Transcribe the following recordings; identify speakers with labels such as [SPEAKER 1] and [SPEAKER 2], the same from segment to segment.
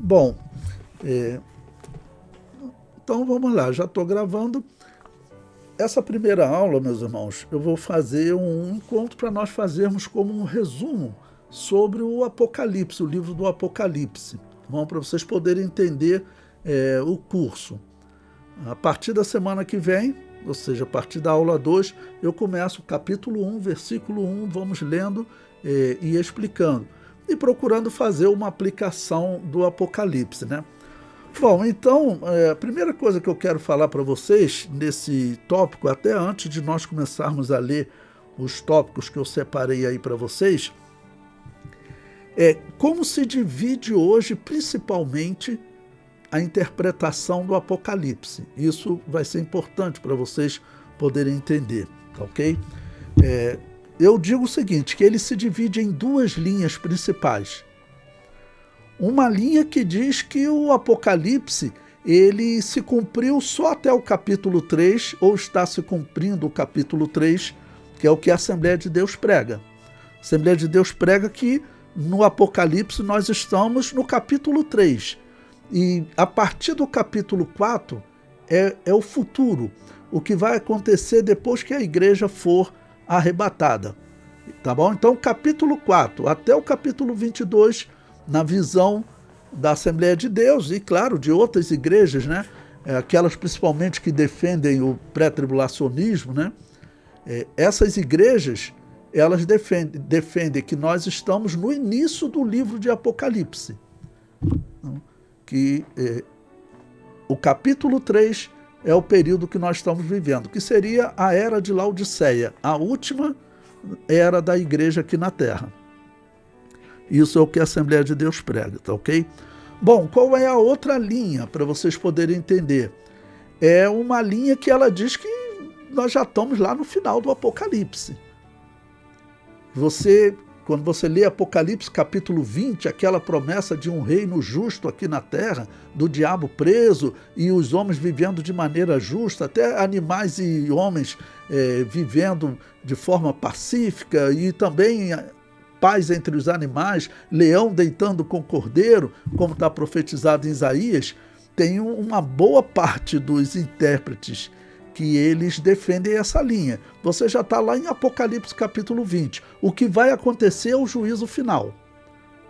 [SPEAKER 1] Bom, é, então vamos lá, já estou gravando. Essa primeira aula, meus irmãos, eu vou fazer um encontro para nós fazermos como um resumo sobre o Apocalipse, o livro do Apocalipse. Bom, para vocês poderem entender o curso. A partir da semana que vem, ou seja, a partir da aula 2, eu começo o capítulo 1, versículo 1, vamos lendo e explicando. E procurando fazer uma aplicação do Apocalipse, né? Bom, então, a primeira coisa que eu quero falar para vocês nesse tópico, até antes de nós começarmos a ler os tópicos que eu separei aí para vocês, é como se divide hoje, principalmente, a interpretação do Apocalipse. Isso vai ser importante para vocês poderem entender, tá ok? Eu digo o seguinte, que ele se divide em duas linhas principais. Uma linha que diz que o Apocalipse ele se cumpriu só até o capítulo 3, ou está se cumprindo o capítulo 3, que é o que a Assembleia de Deus prega. A Assembleia de Deus prega que no Apocalipse nós estamos no capítulo 3. E a partir do capítulo 4 é o futuro, o que vai acontecer depois que a igreja for arrebatada. Tá bom? Então, capítulo 4 até o capítulo 22, na visão da Assembleia de Deus e, claro, de outras igrejas, né? Aquelas principalmente que defendem o pré-tribulacionismo, né? Essas igrejas, elas defendem que nós estamos no início do livro de Apocalipse. Que o capítulo 3 é o período que nós estamos vivendo, que seria a era de Laodiceia, a última era da igreja aqui na Terra. Isso é o que a Assembleia de Deus prega, tá ok? Bom, qual é a outra linha, para vocês poderem entender? É uma linha que ela diz que nós já estamos lá no final do Apocalipse. Quando você lê Apocalipse capítulo 20, aquela promessa de um reino justo aqui na terra, do diabo preso e os homens vivendo de maneira justa, até animais e homens vivendo de forma pacífica e também paz entre os animais, leão deitando com cordeiro, como está profetizado em Isaías, tem uma boa parte dos intérpretes que eles defendem essa linha. Você já está lá em Apocalipse capítulo 20. O que vai acontecer é o juízo final.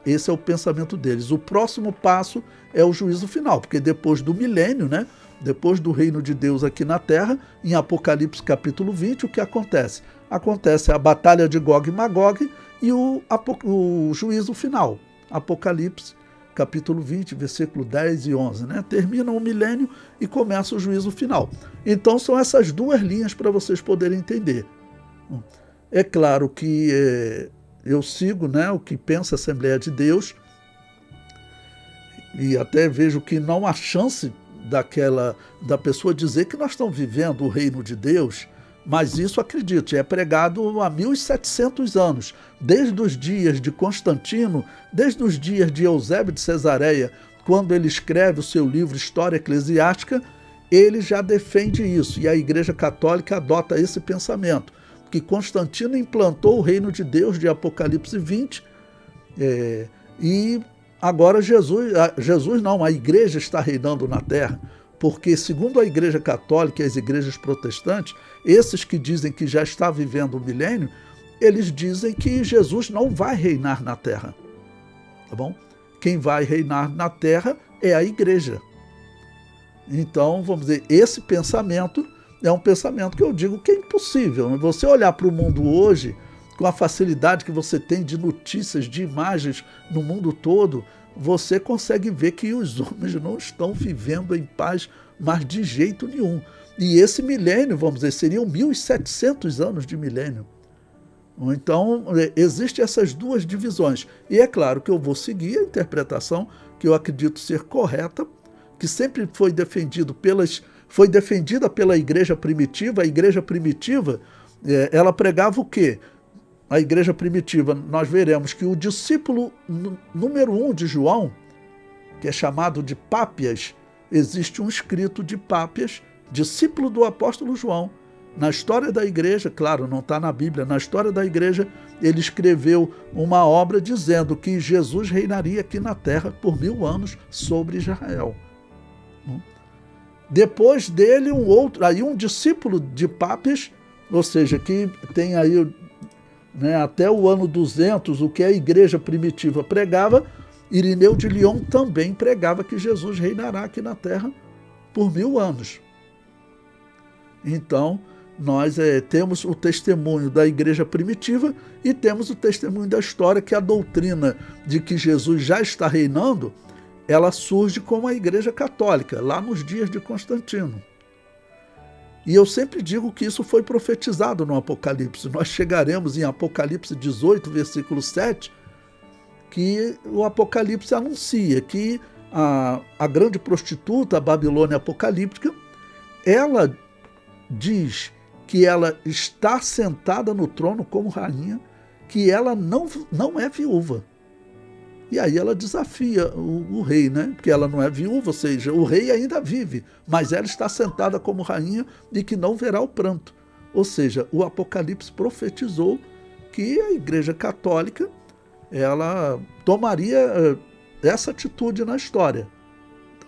[SPEAKER 1] Esse é o pensamento deles. O próximo passo é o juízo final, porque depois do milênio, né? Depois do reino de Deus aqui na terra, em Apocalipse capítulo 20, o que acontece? Acontece a batalha de Gog e Magog e o juízo final. Apocalipse capítulo 20, versículo 10 e 11, né? Termina o milênio e começa o juízo final. Então são essas duas linhas para vocês poderem entender. É claro que eu sigo, né, o que pensa a Assembleia de Deus e até vejo que não há chance da pessoa dizer que nós estamos vivendo o reino de Deus, mas isso, acredite, é pregado há 1700 anos, desde os dias de Constantino, desde os dias de Eusébio de Cesareia, quando ele escreve o seu livro História Eclesiástica, ele já defende isso, e a Igreja Católica adota esse pensamento, que Constantino implantou o reino de Deus de Apocalipse 20, e agora a Igreja está reinando na Terra, porque, segundo a Igreja Católica e as igrejas protestantes, esses que dizem que já está vivendo o milênio, eles dizem que Jesus não vai reinar na Terra. Tá bom? Quem vai reinar na Terra é a Igreja. Então, vamos dizer, esse pensamento é um pensamento que eu digo que é impossível. Você olhar para o mundo hoje, com a facilidade que você tem de notícias, de imagens no mundo todo, você consegue ver que os homens não estão vivendo em paz, mas de jeito nenhum. E esse milênio, vamos dizer, seriam 1700 anos de milênio. Então, existem essas duas divisões. E é claro que eu vou seguir a interpretação que eu acredito ser correta, que sempre foi defendida pela igreja primitiva. A igreja primitiva, ela pregava o quê? A igreja primitiva, nós veremos que o discípulo número 1 de João, que é chamado de Pápias, existe um escrito de Pápias, discípulo do apóstolo João, Na história da igreja, claro, não está na Bíblia, na história da igreja, ele escreveu uma obra dizendo que Jesus reinaria aqui na terra por 1000 anos sobre Israel. Depois dele, um discípulo de Papes, ou seja, que tem aí, né, até o ano 200, o que a igreja primitiva pregava, Irineu de Lyon também pregava que Jesus reinará aqui na terra por 1000 anos. Então, nós temos o testemunho da igreja primitiva e temos o testemunho da história, que a doutrina de que Jesus já está reinando, ela surge com a igreja católica, lá nos dias de Constantino. E eu sempre digo que isso foi profetizado no Apocalipse. Nós chegaremos em Apocalipse 18, versículo 7, que o Apocalipse anuncia que a grande prostituta, a Babilônia apocalíptica, ela diz que ela está sentada no trono como rainha, que ela não é viúva. E aí ela desafia o rei, né? Porque ela não é viúva, ou seja, o rei ainda vive, mas ela está sentada como rainha e que não verá o pranto. Ou seja, o Apocalipse profetizou que a Igreja Católica, ela tomaria essa atitude na história.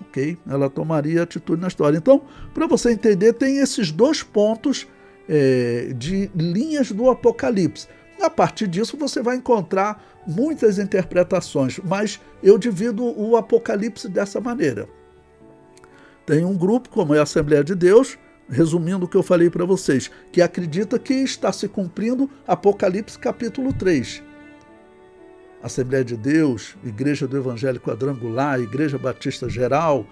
[SPEAKER 1] Ok? Ela tomaria atitude na história. Então, para você entender, tem esses dois pontos de linhas do Apocalipse. A partir disso, você vai encontrar muitas interpretações, mas eu divido o Apocalipse dessa maneira. Tem um grupo, como é a Assembleia de Deus, resumindo o que eu falei para vocês, que acredita que está se cumprindo Apocalipse capítulo 3. Assembleia de Deus, Igreja do Evangelho Quadrangular, Igreja Batista Geral,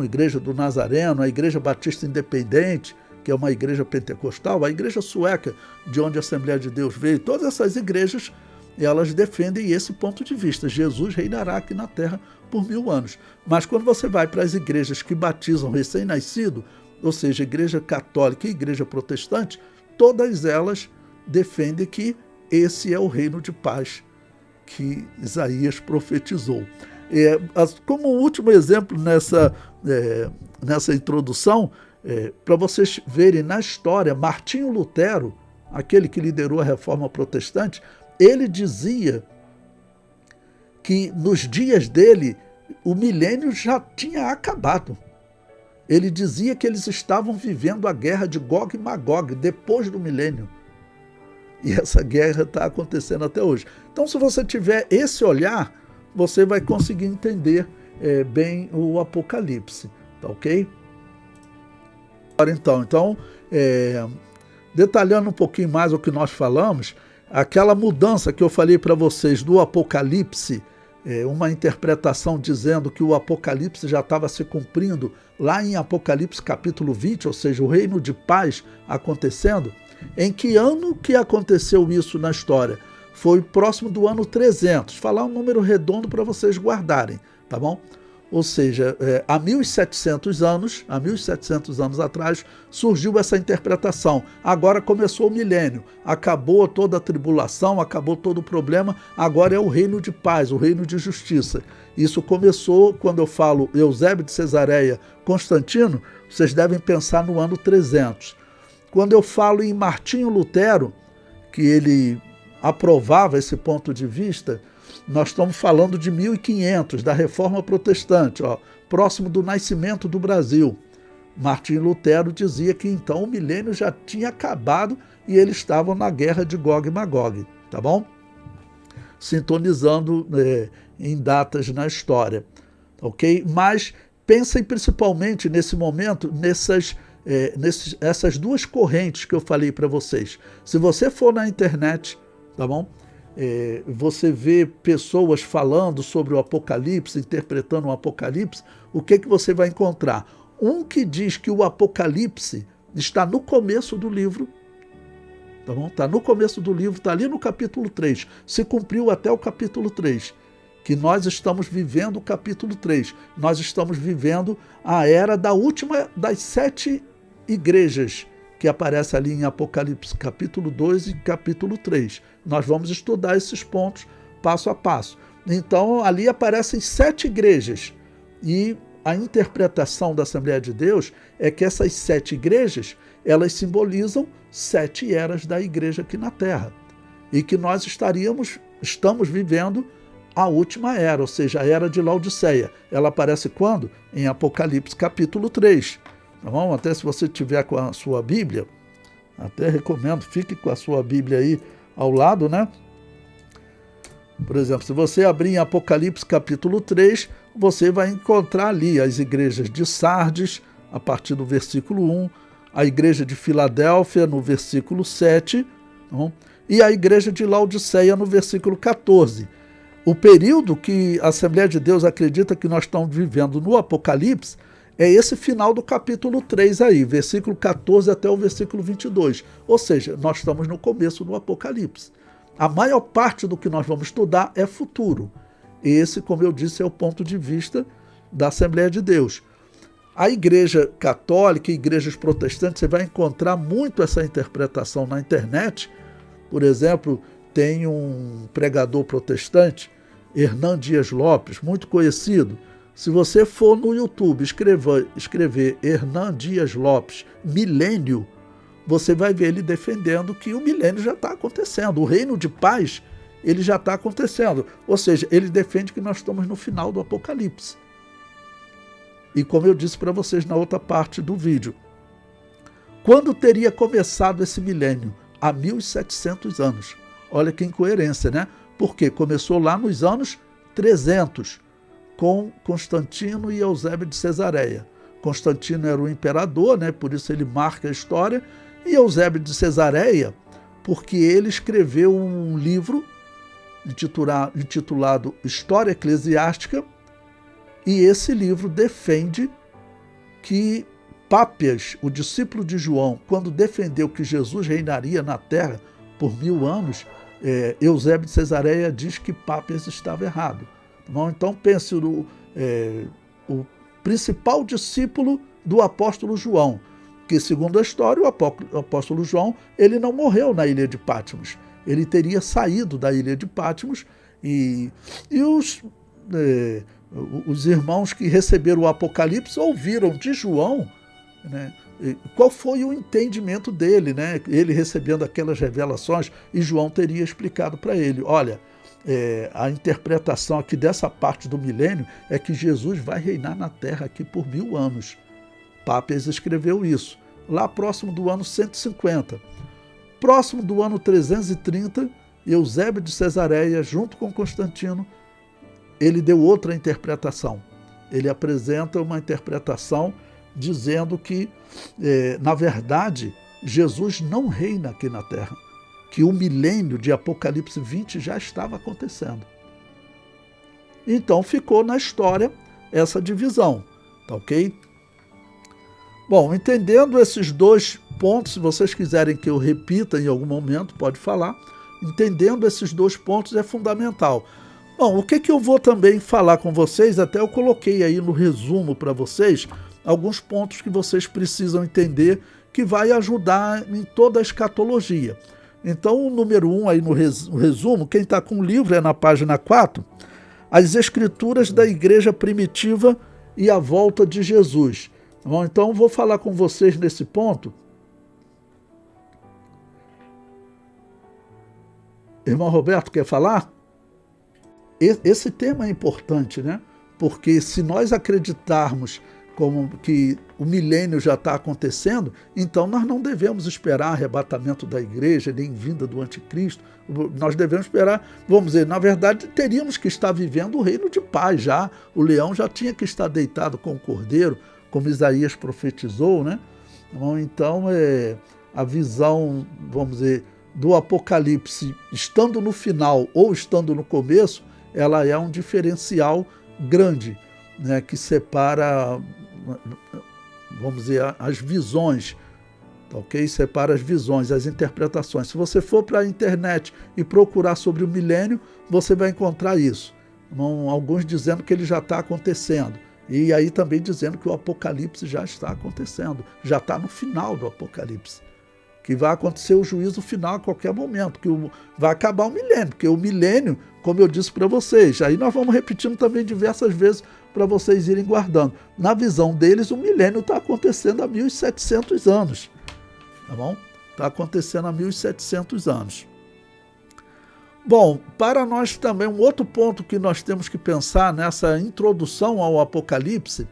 [SPEAKER 1] Igreja do Nazareno, a Igreja Batista Independente, que é uma igreja pentecostal, a igreja sueca, de onde a Assembleia de Deus veio, todas essas igrejas, elas defendem esse ponto de vista. Jesus reinará aqui na terra por 1000 anos. Mas quando você vai para as igrejas que batizam recém-nascido, ou seja, igreja católica e igreja protestante, todas elas defendem que esse é o reino de paz que Isaías profetizou. Como último exemplo nessa introdução, para vocês verem na história, Martinho Lutero, aquele que liderou a Reforma Protestante, ele dizia que nos dias dele o milênio já tinha acabado. Ele dizia que eles estavam vivendo a guerra de Gog e Magog depois do milênio. E essa guerra está acontecendo até hoje. Então, se você tiver esse olhar, você vai conseguir entender bem o Apocalipse, tá ok? Então, detalhando um pouquinho mais o que nós falamos, aquela mudança que eu falei para vocês do Apocalipse, uma interpretação dizendo que o Apocalipse já estava se cumprindo lá em Apocalipse capítulo 20, ou seja, o reino de paz acontecendo. Em que ano que aconteceu isso na história? Foi próximo do ano 300. Falar um número redondo para vocês guardarem, tá bom? Ou seja, há 1700 anos atrás, surgiu essa interpretação. Agora começou o milênio, acabou toda a tribulação, acabou todo o problema, agora é o reino de paz, o reino de justiça. Isso começou, quando eu falo Eusébio de Cesareia, Constantino, vocês devem pensar no ano 300. Quando eu falo em Martinho Lutero, que ele aprovava esse ponto de vista, nós estamos falando de 1500, da Reforma Protestante, próximo do nascimento do Brasil. Martinho Lutero dizia que então o milênio já tinha acabado e eles estavam na guerra de Gog e Magog, tá bom? Sintonizando em datas na história, ok? Mas pensem principalmente nesse momento, essas duas correntes que eu falei para vocês. Se você for na internet, tá bom? Você vê pessoas falando sobre o Apocalipse, interpretando o Apocalipse, o que você vai encontrar? Um que diz que o Apocalipse está no começo do livro, tá bom? Está no começo do livro, está ali no capítulo 3, se cumpriu até o capítulo 3, que nós estamos vivendo o capítulo 3, nós estamos vivendo a era da última das 7 igrejas, que aparece ali em Apocalipse capítulo 2 e capítulo 3. Nós vamos estudar esses pontos passo a passo. Então, ali aparecem 7 igrejas. E a interpretação da Assembleia de Deus é que essas 7 igrejas, elas simbolizam 7 eras da igreja aqui na Terra. E que nós estamos vivendo a última era, ou seja, a era de Laodiceia. Ela aparece quando? Em Apocalipse capítulo 3. Tá bom? Até se você tiver com a sua Bíblia, até recomendo, fique com a sua Bíblia aí ao lado, né? Por exemplo, se você abrir em Apocalipse capítulo 3, você vai encontrar ali as igrejas de Sardes, a partir do versículo 1, a igreja de Filadélfia, no versículo 7, tá bom? E a igreja de Laodiceia, no versículo 14. O período que a Assembleia de Deus acredita que nós estamos vivendo no Apocalipse é esse final do capítulo 3 aí, versículo 14 até o versículo 22. Ou seja, nós estamos no começo do Apocalipse. A maior parte do que nós vamos estudar é futuro. Esse, como eu disse, é o ponto de vista da Assembleia de Deus. A igreja católica e igrejas protestantes, você vai encontrar muito essa interpretação na internet. Por exemplo, tem um pregador protestante, Hernan Dias Lopes, muito conhecido. Se você for no YouTube escrever Hernan Dias Lopes, milênio, você vai ver ele defendendo que o milênio já está acontecendo. O reino de paz, ele já está acontecendo. Ou seja, ele defende que nós estamos no final do Apocalipse. E como eu disse para vocês na outra parte do vídeo, quando teria começado esse milênio? Há 1.700 anos. Olha que incoerência, né? Porque começou lá nos anos 300, com Constantino e Eusébio de Cesareia. Constantino era o imperador, né? Por isso ele marca a história, e Eusébio de Cesareia, porque ele escreveu um livro intitulado História Eclesiástica, e esse livro defende que Pápias, o discípulo de João, quando defendeu que Jesus reinaria na Terra por 1000 anos, Eusébio de Cesareia diz que Pápias estava errado. Bom, então pense o principal discípulo do apóstolo João, que segundo a história, o apóstolo João, ele não morreu na ilha de Patmos. Ele teria saído da ilha de Patmos e os irmãos que receberam o Apocalipse ouviram de João, né, qual foi o entendimento dele, né, ele recebendo aquelas revelações, e João teria explicado para ele, olha, a interpretação aqui dessa parte do milênio é que Jesus vai reinar na Terra aqui por 1000 anos. Pápias escreveu isso, lá próximo do ano 150. Próximo do ano 330, Eusébio de Cesareia, junto com Constantino, ele deu outra interpretação. Ele apresenta uma interpretação dizendo que, na verdade, Jesus não reina aqui na Terra, que o milênio de Apocalipse 20 já estava acontecendo. Então ficou na história essa divisão, tá ok? Bom, entendendo esses dois pontos, se vocês quiserem que eu repita em algum momento, pode falar. Entendendo esses dois pontos é fundamental. Bom, o que eu vou também falar com vocês, até eu coloquei aí no resumo para vocês, alguns pontos que vocês precisam entender, que vai ajudar em toda a escatologia. Então, o número 1 aí no resumo, quem está com o livro é na página 4, as escrituras da igreja primitiva e a volta de Jesus. Bom, então, vou falar com vocês nesse ponto. Irmão Roberto, quer falar? Esse tema é importante, né? Porque se nós acreditarmos como que o milênio já está acontecendo, então nós não devemos esperar arrebatamento da igreja, nem vinda do anticristo. Nós devemos esperar, vamos dizer, na verdade, teríamos que estar vivendo o reino de paz já. O leão já tinha que estar deitado com o cordeiro, como Isaías profetizou, né? Então, a visão, vamos dizer, do Apocalipse, estando no final ou estando no começo, ela é um diferencial grande, né, que separa, vamos dizer, as visões, ok? Separa as visões, as interpretações. Se você for para a internet e procurar sobre o milênio, você vai encontrar isso. Alguns dizendo que ele já está acontecendo. E aí também dizendo que o Apocalipse já está acontecendo, já está no final do Apocalipse. Que vai acontecer o juízo final a qualquer momento, que vai acabar o milênio, porque o milênio, como eu disse para vocês, aí nós vamos repetindo também diversas vezes para vocês irem guardando. Na visão deles, o milênio está acontecendo há 1.700 anos. tá bom? Está acontecendo há 1.700 anos. Bom, para nós também, um outro ponto que nós temos que pensar nessa introdução ao Apocalipse,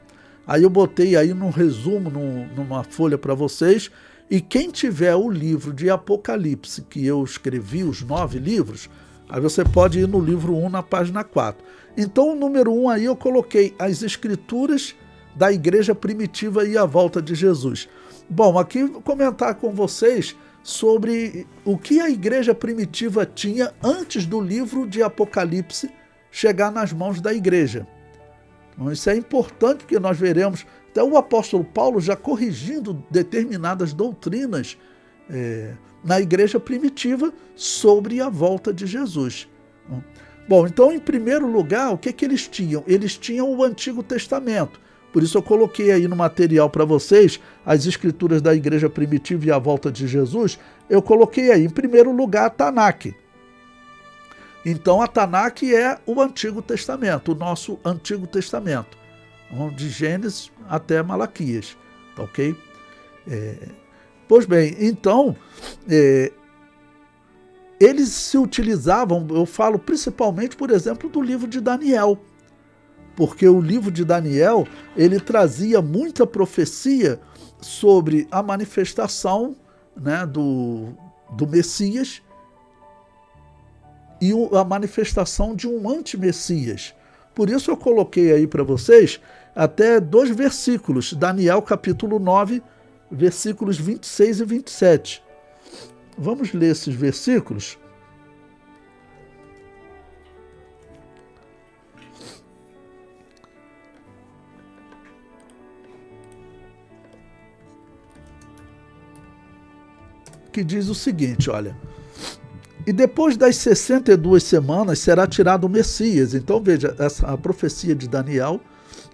[SPEAKER 1] aí eu botei aí num resumo, numa folha para vocês, e quem tiver o livro de Apocalipse, que eu escrevi, os 9 livros, aí você pode ir no livro 1, na página 4. Então, o número 1 aí eu coloquei as escrituras da igreja primitiva e a volta de Jesus. Bom, aqui vou comentar com vocês sobre o que a igreja primitiva tinha antes do livro de Apocalipse chegar nas mãos da igreja. Então, isso é importante, que nós veremos até o apóstolo Paulo já corrigindo determinadas doutrinas na igreja primitiva sobre a volta de Jesus. Bom, então, em primeiro lugar, o que eles tinham? Eles tinham o Antigo Testamento. Por isso eu coloquei aí no material para vocês as escrituras da igreja primitiva e a volta de Jesus. Eu coloquei aí, em primeiro lugar, a Tanakh. Então, a Tanakh é o Antigo Testamento, o nosso Antigo Testamento, de Gênesis até Malaquias, tá ok? Pois bem, então, eles se utilizavam, eu falo principalmente, por exemplo, do livro de Daniel, porque o livro de Daniel, ele trazia muita profecia sobre a manifestação, né, do Messias e a manifestação de um anti-Messias. Por isso eu coloquei aí para vocês até 2 versículos, Daniel capítulo 9, versículos 26 e 27. Vamos ler esses versículos? Que diz o seguinte, olha: e depois das 62 semanas será tirado o Messias. Então veja, a profecia de Daniel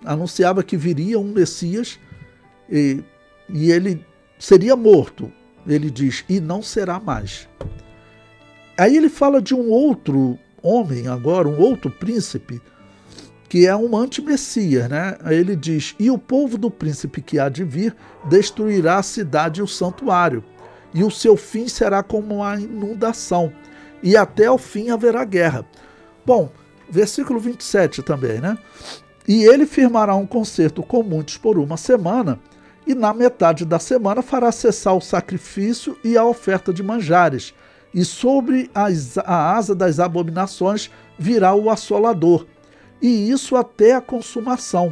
[SPEAKER 1] anunciava que viria um Messias e ele seria morto. Ele diz, e não será mais. Aí ele fala de um outro homem agora, um outro príncipe, que é um anti-Messias, né? Aí ele diz, e o povo do príncipe que há de vir destruirá a cidade e o santuário, e o seu fim será como uma inundação, e até o fim haverá guerra. Bom, versículo 27 também, né? E ele firmará um concerto com muitos por 1 semana, e na metade da semana fará cessar o sacrifício e a oferta de manjares, e sobre a asa das abominações virá o assolador, e isso até a consumação,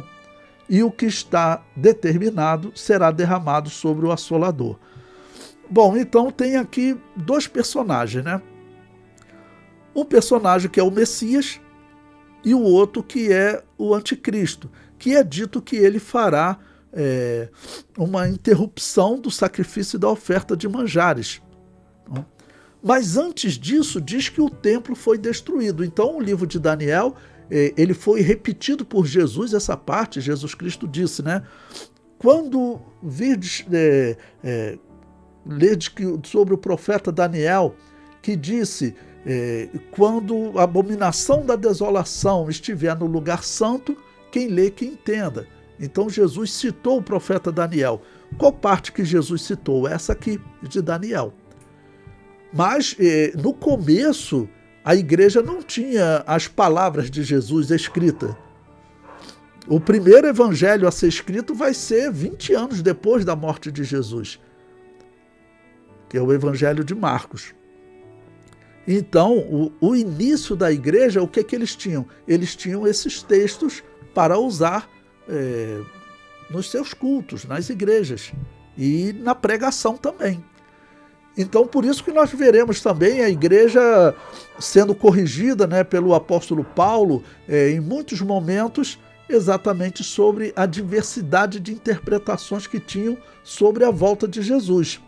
[SPEAKER 1] e o que está determinado será derramado sobre o assolador. Bom, então tem aqui 2 personagens, né? Um personagem que é o Messias e o outro que é o Anticristo, que é dito que ele fará uma interrupção do sacrifício e da oferta de manjares. Mas antes disso, diz que o templo foi destruído. Então, o livro de Daniel, ele foi repetido por Jesus, essa parte, Jesus Cristo disse, né? Quando virdes... Lede sobre o profeta Daniel, que disse, quando a abominação da desolação estiver no lugar santo, quem lê que entenda. Então Jesus citou o profeta Daniel. Qual parte que Jesus citou? Essa aqui, de Daniel. Mas no começo, a igreja não tinha as palavras de Jesus escritas. O primeiro evangelho a ser escrito vai ser 20 anos depois da morte de Jesus, que é o Evangelho de Marcos. Então, o início da igreja, o que eles tinham? Eles tinham esses textos para usar nos seus cultos, nas igrejas e na pregação também. Então, por isso que nós veremos também a igreja sendo corrigida, né, pelo apóstolo Paulo em muitos momentos, exatamente sobre a diversidade de interpretações que tinham sobre a volta de Jesus.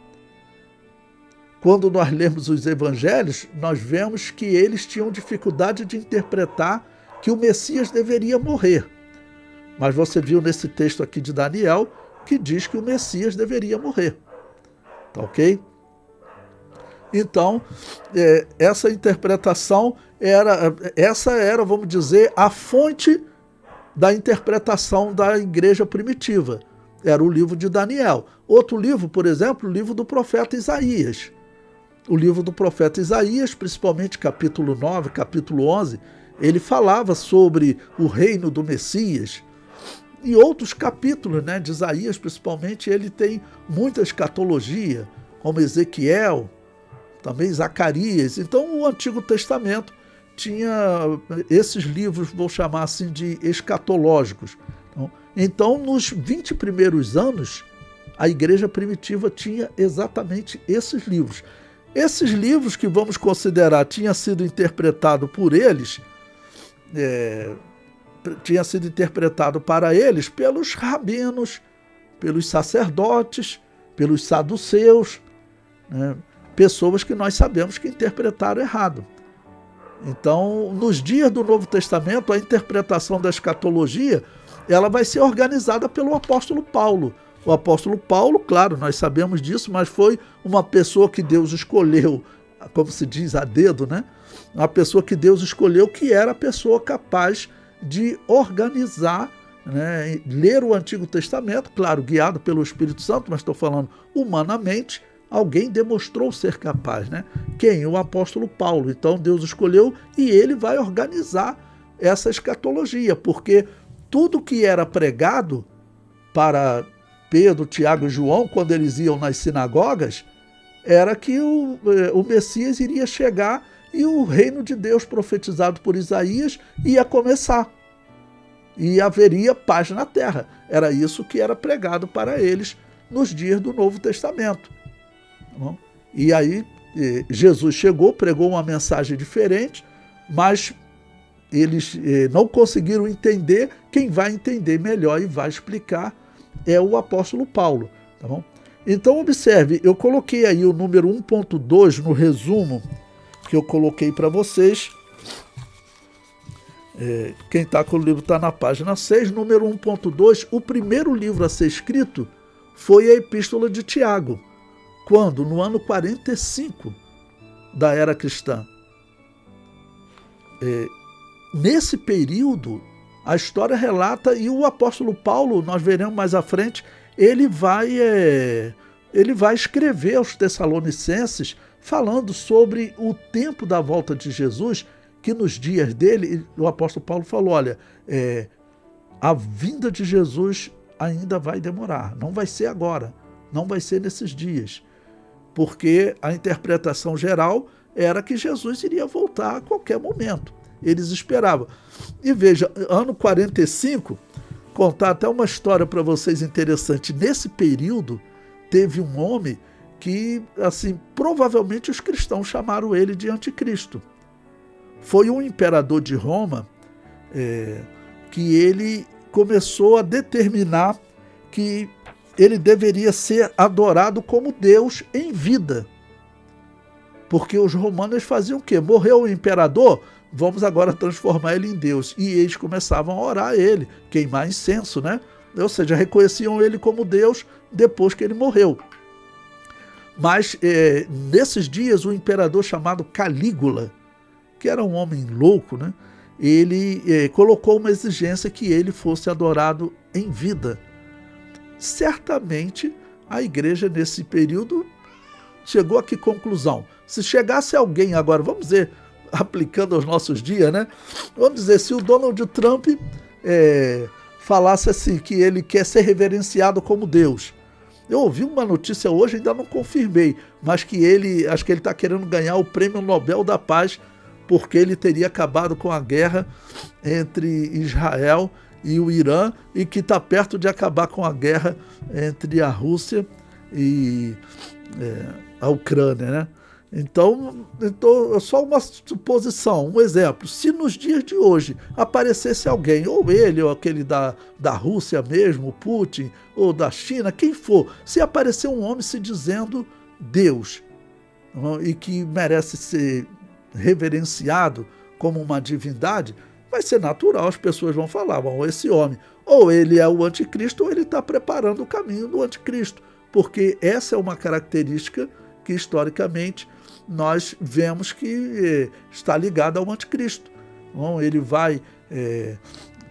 [SPEAKER 1] Quando nós lemos os evangelhos, nós vemos que eles tinham dificuldade de interpretar que o Messias deveria morrer. Mas você viu nesse texto aqui de Daniel que diz que o Messias deveria morrer. Tá ok? Então, essa interpretação era, vamos dizer, a fonte da interpretação da igreja primitiva. era o livro de Daniel. Outro livro, por exemplo, o livro do profeta Isaías. O livro do profeta Isaías, principalmente capítulo 9, capítulo 11, ele falava sobre o reino do Messias. E outros capítulos, né, de Isaías, principalmente, ele tem muita escatologia, como Ezequiel, também Zacarias. Então, o Antigo Testamento tinha esses livros, vou chamar assim, de escatológicos. Então, nos 20 primeiros anos, a igreja primitiva tinha exatamente esses livros. Esses livros que vamos considerar tinha sido interpretado por eles, tinha sido interpretado para eles pelos rabinos, pelos sacerdotes, pelos saduceus, né? Pessoas que nós sabemos que interpretaram errado. Então, nos dias do Novo Testamento, a interpretação da escatologia, ela vai ser organizada pelo apóstolo Paulo. O apóstolo Paulo, claro, nós sabemos disso, mas foi uma pessoa que Deus escolheu, como se diz, a dedo, né? Uma pessoa que Deus escolheu que era a pessoa capaz de organizar, né? Ler o Antigo Testamento, claro, guiado pelo Espírito Santo, mas estou falando humanamente, alguém demonstrou ser capaz, né? Quem? O apóstolo Paulo. Então Deus escolheu e ele vai organizar essa escatologia, porque tudo que era pregado para Pedro, Tiago e João, quando eles iam nas sinagogas, era que o Messias iria chegar e o reino de Deus profetizado por Isaías ia começar. E haveria paz na terra. Era isso que era pregado para eles nos dias do Novo Testamento. E aí Jesus chegou, pregou uma mensagem diferente, mas eles não conseguiram entender. Quem vai entender melhor e vai explicar é o apóstolo Paulo. Tá bom? Então observe, eu coloquei aí o número 1.2 no resumo que eu coloquei para vocês. Quem está com o livro está na página 6, número 1.2. O primeiro livro a ser escrito foi a Epístola de Tiago. Quando? No ano 45 da era cristã. Nesse período, a história relata, e o apóstolo Paulo, nós veremos mais à frente, ele vai escrever aos Tessalonicenses falando sobre o tempo da volta de Jesus, que nos dias dele, o apóstolo Paulo falou, olha, a vinda de Jesus ainda vai demorar, não vai ser agora, não vai ser nesses dias, porque a interpretação geral era que Jesus iria voltar a qualquer momento. Eles esperavam. E veja, ano 45, contar até uma história para vocês interessante. Nesse período, teve um homem que, assim, provavelmente os cristãos chamaram ele de anticristo. Foi um imperador de Roma que ele começou a determinar que ele deveria ser adorado como Deus em vida. Porque os romanos faziam o quê? Morreu o imperador, vamos agora transformar ele em Deus. E eles começavam a orar a ele, queimar incenso, né? Ou seja, reconheciam ele como Deus depois que ele morreu. Mas nesses dias, o imperador chamado Calígula, que era um homem louco, né? Ele colocou uma exigência que ele fosse adorado em vida. Certamente, a igreja nesse período chegou a que conclusão? Se chegasse alguém agora, vamos dizer, aplicando aos nossos dias, né? Vamos dizer, se o Donald Trump falasse assim, que ele quer ser reverenciado como Deus. Eu ouvi uma notícia hoje, ainda não confirmei, mas que acho que ele está querendo ganhar o Prêmio Nobel da Paz, porque ele teria acabado com a guerra entre Israel e o Irã, e que está perto de acabar com a guerra entre a Rússia e a Ucrânia, né? Então, só uma suposição, um exemplo. Se nos dias de hoje aparecesse alguém, ou ele, ou aquele da Rússia mesmo, o Putin, ou da China, quem for, se aparecer um homem se dizendo Deus, e que merece ser reverenciado como uma divindade, vai ser natural, as pessoas vão falar, bom, esse homem, ou ele é o anticristo, ou ele está preparando o caminho do anticristo, porque essa é uma característica que historicamente nós vemos que está ligada ao anticristo. Bom, ele vai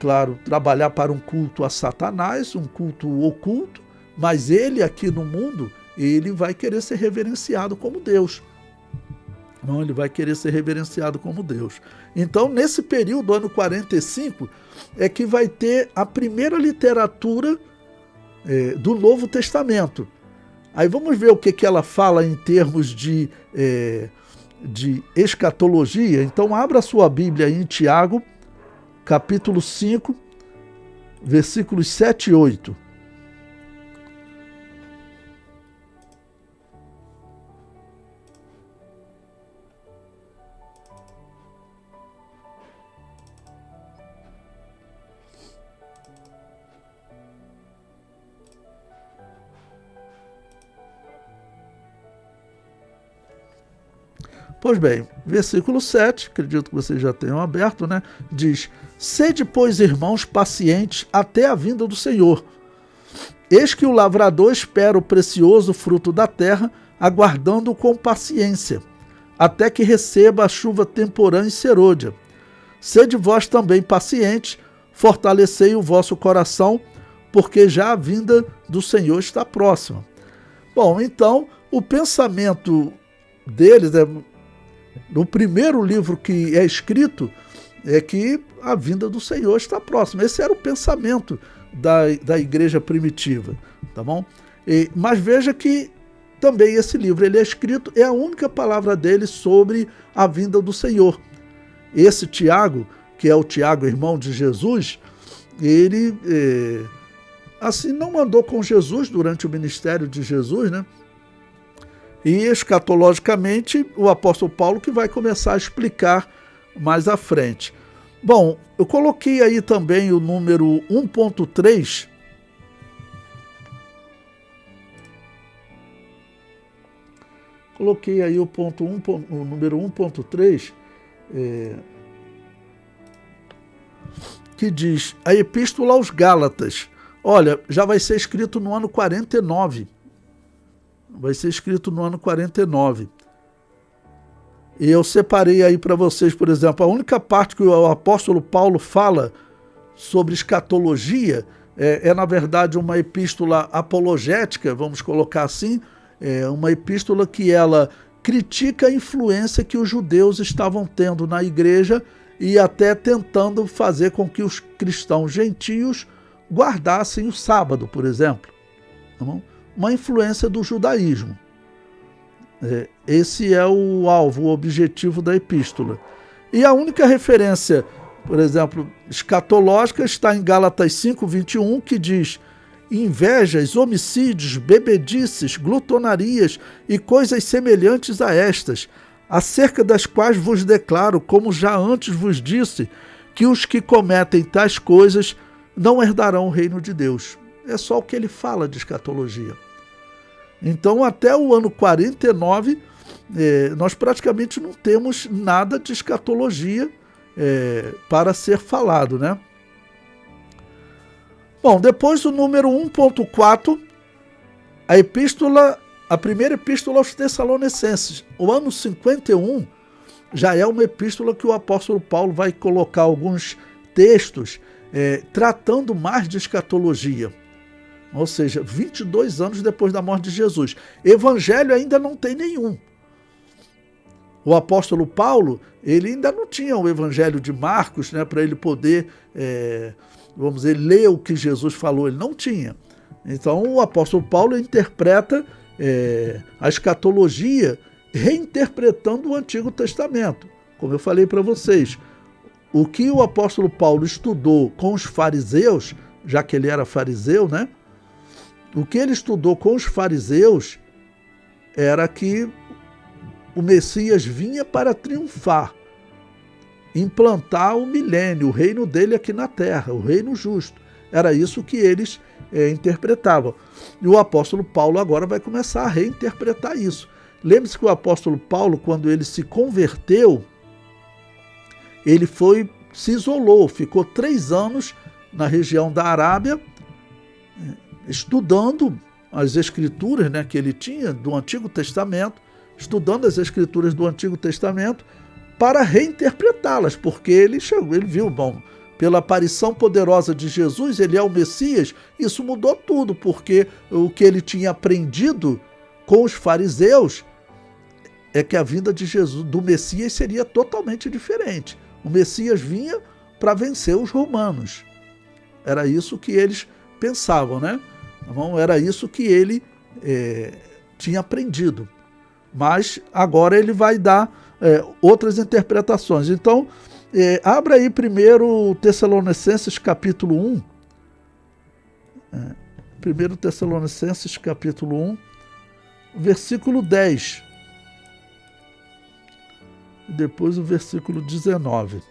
[SPEAKER 1] claro, trabalhar para um culto a Satanás, um culto oculto, mas ele aqui no mundo, ele vai querer ser reverenciado como Deus. Não, ele vai querer ser reverenciado como Deus. Então, nesse período, ano 45, é que vai ter a primeira literatura do Novo Testamento. Aí vamos ver o que ela fala em termos de escatologia. Então, abra a sua Bíblia aí em Tiago, capítulo 5, versículos 7 e 8. Pois bem, versículo 7, acredito que vocês já tenham aberto, né? Diz: sede, pois, irmãos, pacientes até a vinda do Senhor. Eis que o lavrador espera o precioso fruto da terra, aguardando-o com paciência, até que receba a chuva temporã e serôdia. Sede vós também pacientes, fortalecei o vosso coração, porque já a vinda do Senhor está próxima. Bom, então, o pensamento deles no primeiro livro que é escrito é que a vinda do Senhor está próxima. Esse era o pensamento da igreja primitiva, tá bom? Mas veja que também esse livro ele é escrito, é a única palavra dele sobre a vinda do Senhor. Esse Tiago, que é o Tiago, irmão de Jesus, ele assim não andou com Jesus durante o ministério de Jesus, né? E escatologicamente, o apóstolo Paulo que vai começar a explicar mais à frente. Bom, eu coloquei aí também o número 1.3. Coloquei aí o número 1.3, que diz: a Epístola aos Gálatas. Olha, já vai ser escrito no ano 49. Vai ser escrito no ano 49. E eu separei aí para vocês, por exemplo, a única parte que o apóstolo Paulo fala sobre escatologia na verdade, uma epístola apologética, vamos colocar assim, uma epístola que ela critica a influência que os judeus estavam tendo na igreja e até tentando fazer com que os cristãos gentios guardassem o sábado, por exemplo. Tá bom? Uma influência do judaísmo. Esse é o alvo, o objetivo da epístola. E a única referência, por exemplo, escatológica está em Gálatas 5:21, que diz: invejas, homicídios, bebedices, glutonarias e coisas semelhantes a estas, acerca das quais vos declaro, como já antes vos disse, que os que cometem tais coisas não herdarão o reino de Deus. É só o que ele fala de escatologia. Então, até o ano 49, nós praticamente não temos nada de escatologia para ser falado, né? Bom, depois o número 1.4, a primeira epístola aos Tessalonicenses. O ano 51 já é uma epístola que o apóstolo Paulo vai colocar alguns textos tratando mais de escatologia. Ou seja, 22 anos depois da morte de Jesus. Evangelho ainda não tem nenhum. O apóstolo Paulo, ele ainda não tinha o evangelho de Marcos, né, para ele poder, vamos dizer, ler o que Jesus falou. Ele não tinha. Então, o apóstolo Paulo interpreta a escatologia reinterpretando o Antigo Testamento. Como eu falei para vocês, o que o apóstolo Paulo estudou com os fariseus, já que ele era fariseu, né? O que ele estudou com os fariseus era que o Messias vinha para triunfar, implantar o milênio, o reino dele aqui na terra, o reino justo. Era isso que eles interpretavam. E o apóstolo Paulo agora vai começar a reinterpretar isso. Lembre-se que o apóstolo Paulo, quando ele se converteu, ele se isolou, ficou 3 anos na região da Arábia, estudando as escrituras, né, que ele tinha do Antigo Testamento, estudando as escrituras do Antigo Testamento para reinterpretá-las, porque ele viu, bom, pela aparição poderosa de Jesus, ele é o Messias, isso mudou tudo, porque o que ele tinha aprendido com os fariseus é que a vinda de Jesus, do Messias, seria totalmente diferente. O Messias vinha para vencer os romanos. Era isso que eles pensavam, né? Então, era isso que ele tinha aprendido. Mas agora ele vai dar outras interpretações. Então, abra aí primeiro Tessalonicenses capítulo 1. 1 Tessalonicenses capítulo 1, versículo 10. E depois o versículo 19.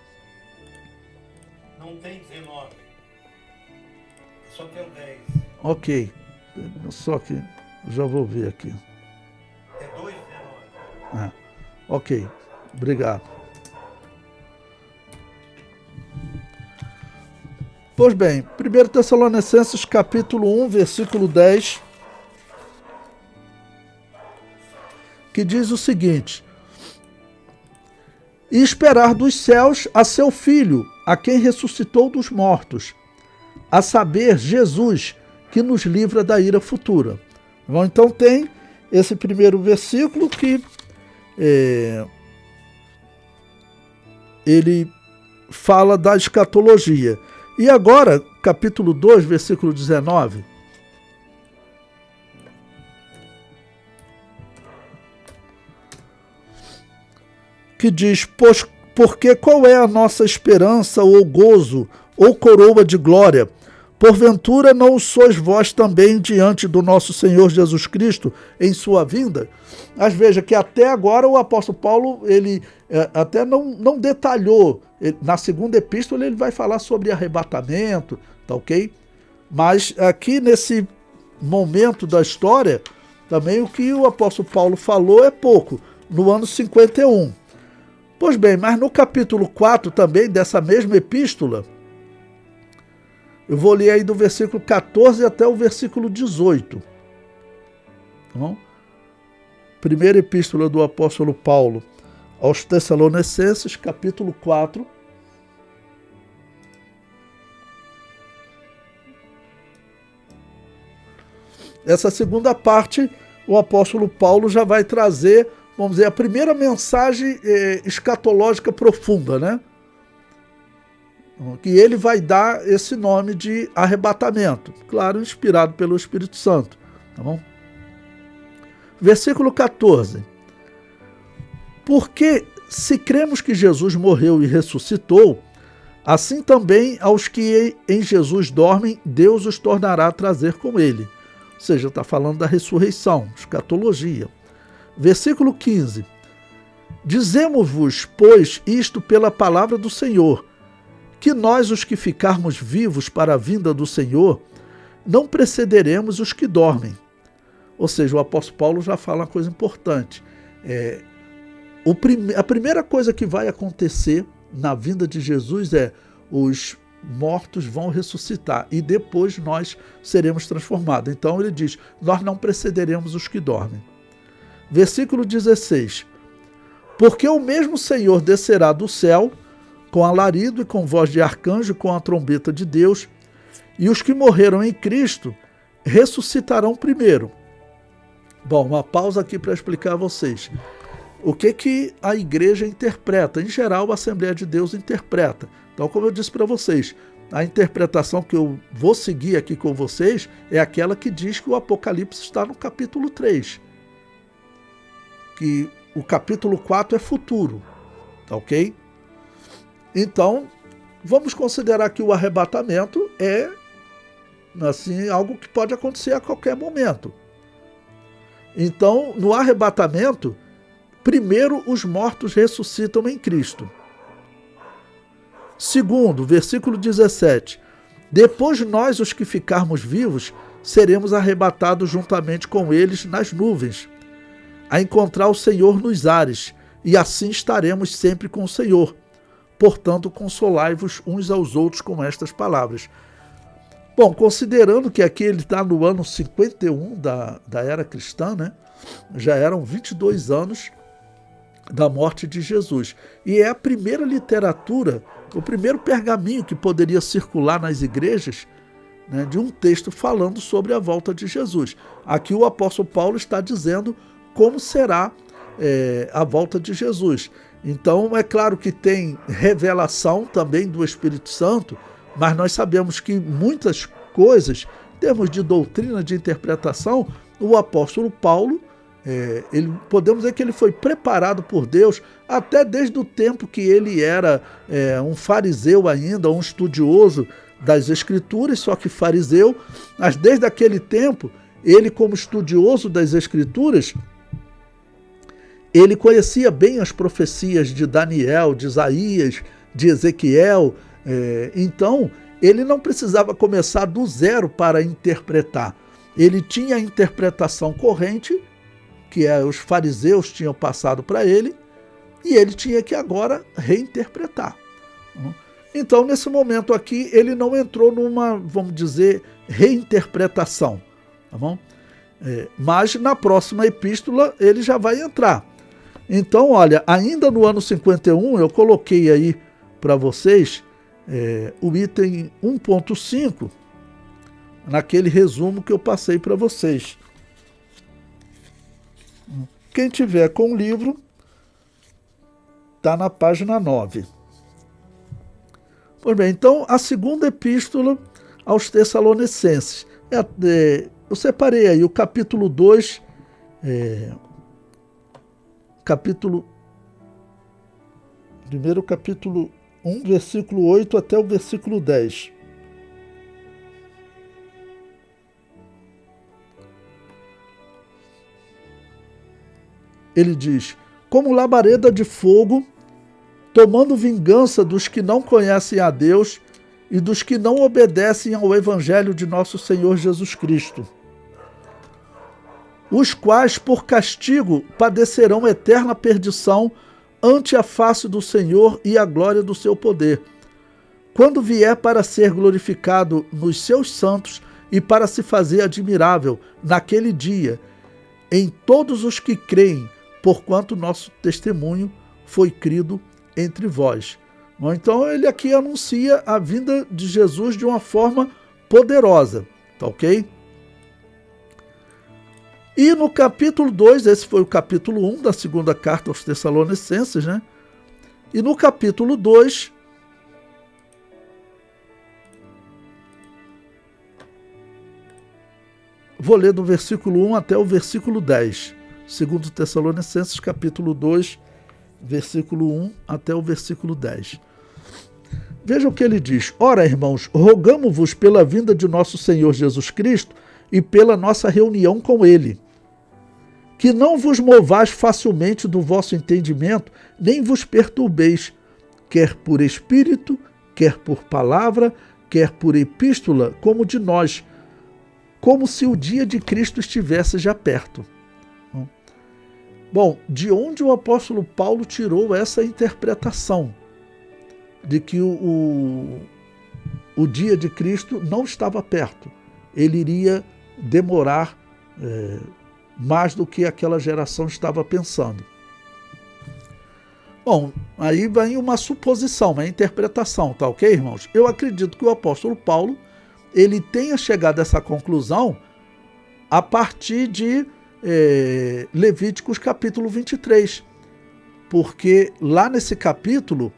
[SPEAKER 2] Não tem 19. Só tem o 10.
[SPEAKER 1] Ok. Só que já vou ver aqui.
[SPEAKER 2] É 2,19.
[SPEAKER 1] Ok. Obrigado. Pois bem, 1 Tessalonicenses capítulo 1, versículo 10, que diz o seguinte: e esperar dos céus a seu Filho, a quem ressuscitou dos mortos, a saber, Jesus, que nos livra da ira futura. Bom, então tem esse primeiro versículo que ele fala da escatologia. E agora, capítulo 2, versículo 19. Que diz, porque qual é a nossa esperança, ou gozo, ou coroa de glória? Porventura não sois vós também diante do nosso Senhor Jesus Cristo em sua vinda? Mas veja que até agora o apóstolo Paulo, ele até não detalhou. Na segunda epístola ele vai falar sobre arrebatamento, tá ok? Mas aqui nesse momento da história, também o que o apóstolo Paulo falou é pouco, no ano 51. Pois bem, mas no capítulo 4 também dessa mesma epístola, eu vou ler aí do versículo 14 até o versículo 18. Tá bom? Primeira epístola do apóstolo Paulo aos Tessalonicenses, capítulo 4. Essa segunda parte, o apóstolo Paulo já vai trazer, vamos dizer, a primeira mensagem escatológica profunda, né? Que ele vai dar esse nome de arrebatamento, claro, inspirado pelo Espírito Santo, tá bom? Versículo 14. Porque se cremos que Jesus morreu e ressuscitou, assim também aos que em Jesus dormem, Deus os tornará a trazer com ele. Ou seja, está falando da ressurreição, escatologia. Versículo 15. Dizemos-vos, pois, isto pela palavra do Senhor, que nós, os que ficarmos vivos para a vinda do Senhor, não precederemos os que dormem. Ou seja, o apóstolo Paulo já fala uma coisa importante. A primeira coisa que vai acontecer na vinda de Jesus é os mortos vão ressuscitar e depois nós seremos transformados. Então ele diz, nós não precederemos os que dormem. Versículo 16. Porque o mesmo Senhor descerá do céu com alarido e com voz de arcanjo, com a trombeta de Deus, e os que morreram em Cristo ressuscitarão primeiro. Bom, uma pausa aqui para explicar a vocês. O que a igreja interpreta? Em geral, a Assembleia de Deus interpreta. Então, como eu disse para vocês, a interpretação que eu vou seguir aqui com vocês é aquela que diz que o Apocalipse está no capítulo 3. Que o capítulo 4 é futuro. Tá ok? Então, vamos considerar que o arrebatamento é assim, algo que pode acontecer a qualquer momento. Então, no arrebatamento, primeiro os mortos ressuscitam em Cristo. Segundo, versículo 17. Depois nós, os que ficarmos vivos, seremos arrebatados juntamente com eles nas nuvens, a encontrar o Senhor nos ares, e assim estaremos sempre com o Senhor. Portanto, consolai-vos uns aos outros com estas palavras. Bom, considerando que aqui ele está no ano 51 da era cristã, né? Já eram 22 anos da morte de Jesus. E é a primeira literatura o primeiro pergaminho que poderia circular nas igrejas, né, de um texto falando sobre a volta de Jesus. Aqui o apóstolo Paulo está dizendo como será a volta de Jesus. Então, é claro que tem revelação também do Espírito Santo, mas nós sabemos que muitas coisas, em termos de doutrina, de interpretação, o apóstolo Paulo, podemos dizer que ele foi preparado por Deus até desde o tempo que ele era um fariseu ainda, um estudioso das Escrituras, só que fariseu, mas desde aquele tempo, ele como estudioso das Escrituras, ele conhecia bem as profecias de Daniel, de Isaías, de Ezequiel, então ele não precisava começar do zero para interpretar. Ele tinha a interpretação corrente, que os fariseus tinham passado para ele, e ele tinha que agora reinterpretar. Então, nesse momento aqui, ele não entrou numa, vamos dizer, reinterpretação, tá bom? Mas na próxima epístola ele já vai entrar. Então, olha, ainda no ano 51, eu coloquei aí para vocês o item 1.5, naquele resumo que eu passei para vocês. Quem tiver com o livro, está na página 9. Pois bem, então, a segunda epístola aos Tessalonicenses. Eu separei aí o capítulo 2, primeiro capítulo 1, versículo 8 até o versículo 10. Ele diz: como labareda de fogo, tomando vingança dos que não conhecem a Deus e dos que não obedecem ao Evangelho de nosso Senhor Jesus Cristo, os quais, por castigo, padecerão eterna perdição ante a face do Senhor e a glória do seu poder, quando vier para ser glorificado nos seus santos e para se fazer admirável naquele dia em todos os que creem, porquanto nosso testemunho foi crido entre vós. Então ele aqui anuncia a vinda de Jesus de uma forma poderosa, tá ok? E no capítulo 2, esse foi o capítulo 1 da segunda carta aos Tessalonicenses, né? E no capítulo 2, vou ler do versículo 1 até o versículo 10. Segundo Tessalonicenses, capítulo 2, versículo 1 até o versículo 10. Veja o que ele diz: ora, irmãos, rogamo-vos pela vinda de nosso Senhor Jesus Cristo e pela nossa reunião com ele, que não vos movais facilmente do vosso entendimento, nem vos perturbeis, quer por espírito, quer por palavra, quer por epístola, como de nós, como se o dia de Cristo estivesse já perto. Bom, de onde o apóstolo Paulo tirou essa interpretação de que o dia de Cristo não estava perto? Ele iria demorar mais do que aquela geração estava pensando. Bom, aí vem uma suposição, uma interpretação, tá ok, irmãos? Eu acredito que o apóstolo Paulo ele tenha chegado a essa conclusão a partir de Levíticos capítulo 23, porque lá nesse capítulo,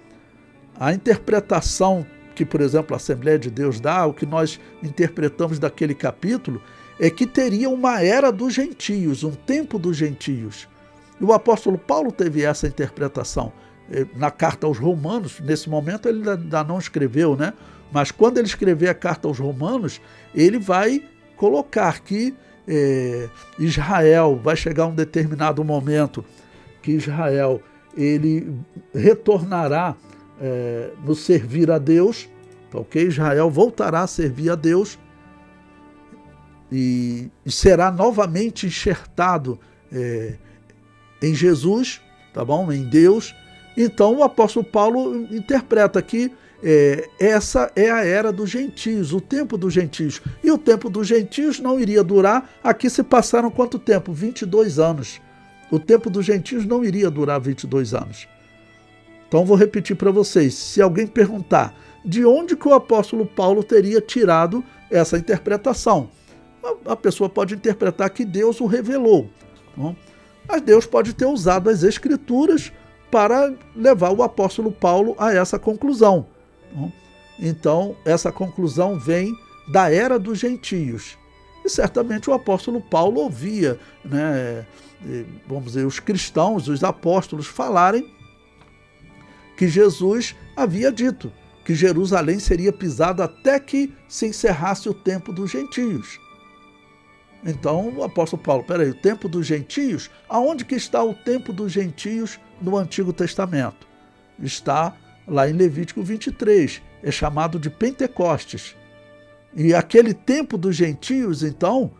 [SPEAKER 1] a interpretação que, por exemplo, a Assembleia de Deus dá, o que nós interpretamos daquele capítulo, é que teria uma era dos gentios, um tempo dos gentios. E o apóstolo Paulo teve essa interpretação. Na carta aos Romanos, nesse momento ele ainda não escreveu, né? Mas quando ele escrever a carta aos Romanos, ele vai colocar que Israel, vai chegar um determinado momento que Israel ele retornará no servir a Deus, ok? Israel voltará a servir a Deus e será novamente enxertado em Jesus, tá bom? Em Deus. Então o apóstolo Paulo interpreta que essa é a era dos gentios, o tempo dos gentios. E o tempo dos gentios não iria durar. Aqui se passaram quanto tempo? 22 anos. O tempo dos gentios não iria durar 22 anos. Então vou repetir para vocês, se alguém perguntar de onde que o apóstolo Paulo teria tirado essa interpretação, a pessoa pode interpretar que Deus o revelou. Tá? Mas Deus pode ter usado as Escrituras para levar o apóstolo Paulo a essa conclusão. Tá? Então, essa conclusão vem da era dos gentios. E certamente o apóstolo Paulo ouvia, né, vamos dizer, os cristãos, os apóstolos falarem que Jesus havia dito que Jerusalém seria pisada até que se encerrasse o tempo dos gentios. Então o apóstolo Paulo, peraí, o tempo dos gentios? Aonde que está o tempo dos gentios no Antigo Testamento? Está lá em Levítico 23, é chamado de Pentecostes. E aquele tempo dos gentios, então,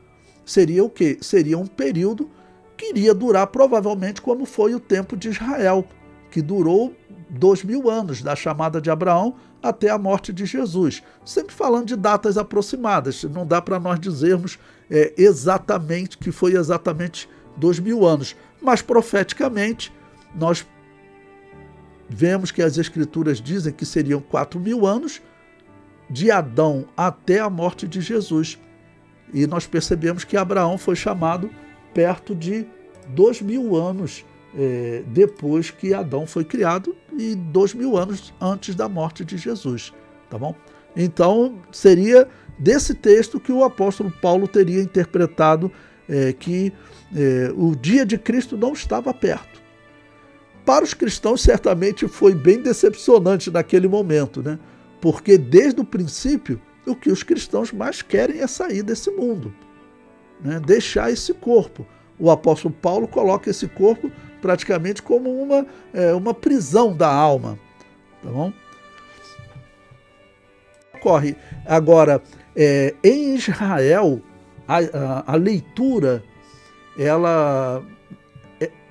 [SPEAKER 1] seria o quê? Seria um período que iria durar provavelmente como foi o tempo de Israel, que durou 2000 anos, da chamada de Abraão até a morte de Jesus. Sempre falando de datas aproximadas, não dá para nós dizermos exatamente que foi exatamente 2000 anos, mas profeticamente nós vemos que as Escrituras dizem que seriam 4000 anos, de Adão até a morte de Jesus. E nós percebemos que Abraão foi chamado perto de 2000 anos depois que Adão foi criado e 2000 anos antes da morte de Jesus. Tá bom? Então, seria desse texto que o apóstolo Paulo teria interpretado que o dia de Cristo não estava perto. Para os cristãos, certamente foi bem decepcionante naquele momento, né? Porque desde o princípio, o que os cristãos mais querem é sair desse mundo, né? Deixar esse corpo. O apóstolo Paulo coloca esse corpo praticamente como uma prisão da alma. Tá bom? Ocorre. Agora, em Israel, a leitura ela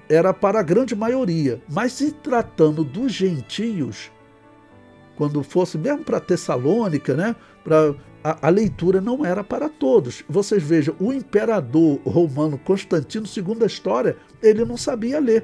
[SPEAKER 1] era para a grande maioria, mas se tratando dos gentios, quando fosse mesmo para Tessalônica, né, a leitura não era para todos. Vocês vejam, o imperador romano Constantino, segundo a história, ele não sabia ler.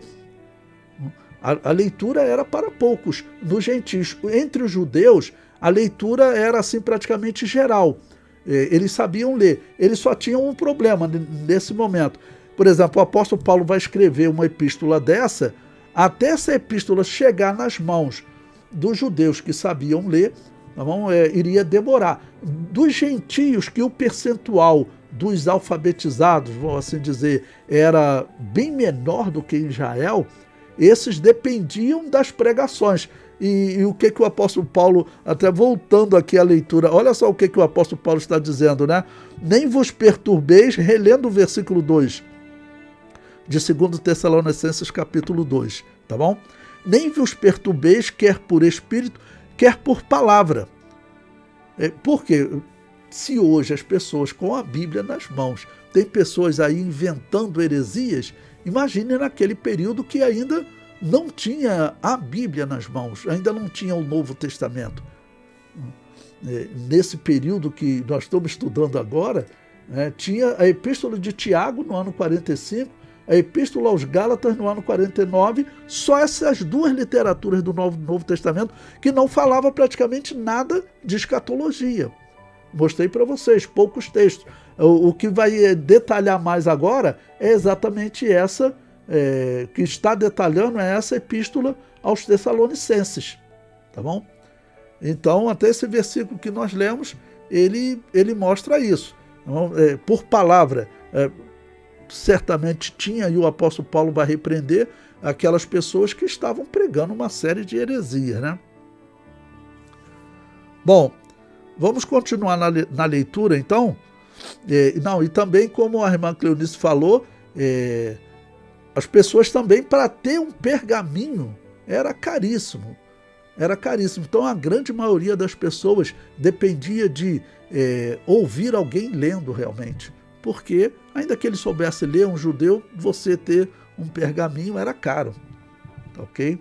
[SPEAKER 1] A leitura era para poucos, nos gentios. Entre os judeus, a leitura era assim praticamente geral. Eles sabiam ler. Eles só tinham um problema nesse momento. Por exemplo, o apóstolo Paulo vai escrever uma epístola dessa, até essa epístola chegar nas mãos dos judeus que sabiam ler, tá bom? Iria demorar. Dos gentios, que o percentual dos alfabetizados, vamos assim dizer, era bem menor do que em Israel, esses dependiam das pregações. E o que o apóstolo Paulo, até voltando aqui à leitura, olha só o que o apóstolo Paulo está dizendo, né? Nem vos perturbeis, relendo o versículo 2 de 2 Tessalonicenses capítulo 2, tá bom? Nem vos perturbeis, quer por espírito, quer por palavra. Porque se hoje as pessoas com a Bíblia nas mãos, tem pessoas aí inventando heresias, imagine naquele período que ainda não tinha a Bíblia nas mãos, ainda não tinha o Novo Testamento. Nesse período que nós estamos estudando agora, tinha a Epístola de Tiago no ano 45, a Epístola aos Gálatas no ano 49, só essas duas literaturas do Novo Testamento que não falava praticamente nada de escatologia. Mostrei para vocês poucos textos. O que vai detalhar mais agora é exatamente essa, que está detalhando é essa epístola aos Tessalonicenses. Tá bom? Então, até esse versículo que nós lemos, ele mostra isso. Então, por palavra, certamente tinha, e o apóstolo Paulo vai repreender aquelas pessoas que estavam pregando uma série de heresias, né? Bom, vamos continuar na leitura, então. E também, como a irmã Cleonice falou, as pessoas também, para ter um pergaminho, era caríssimo. Era caríssimo. Então, a grande maioria das pessoas dependia de ouvir alguém lendo realmente. Porque, ainda que ele soubesse ler, um judeu, você ter um pergaminho era caro. Ok?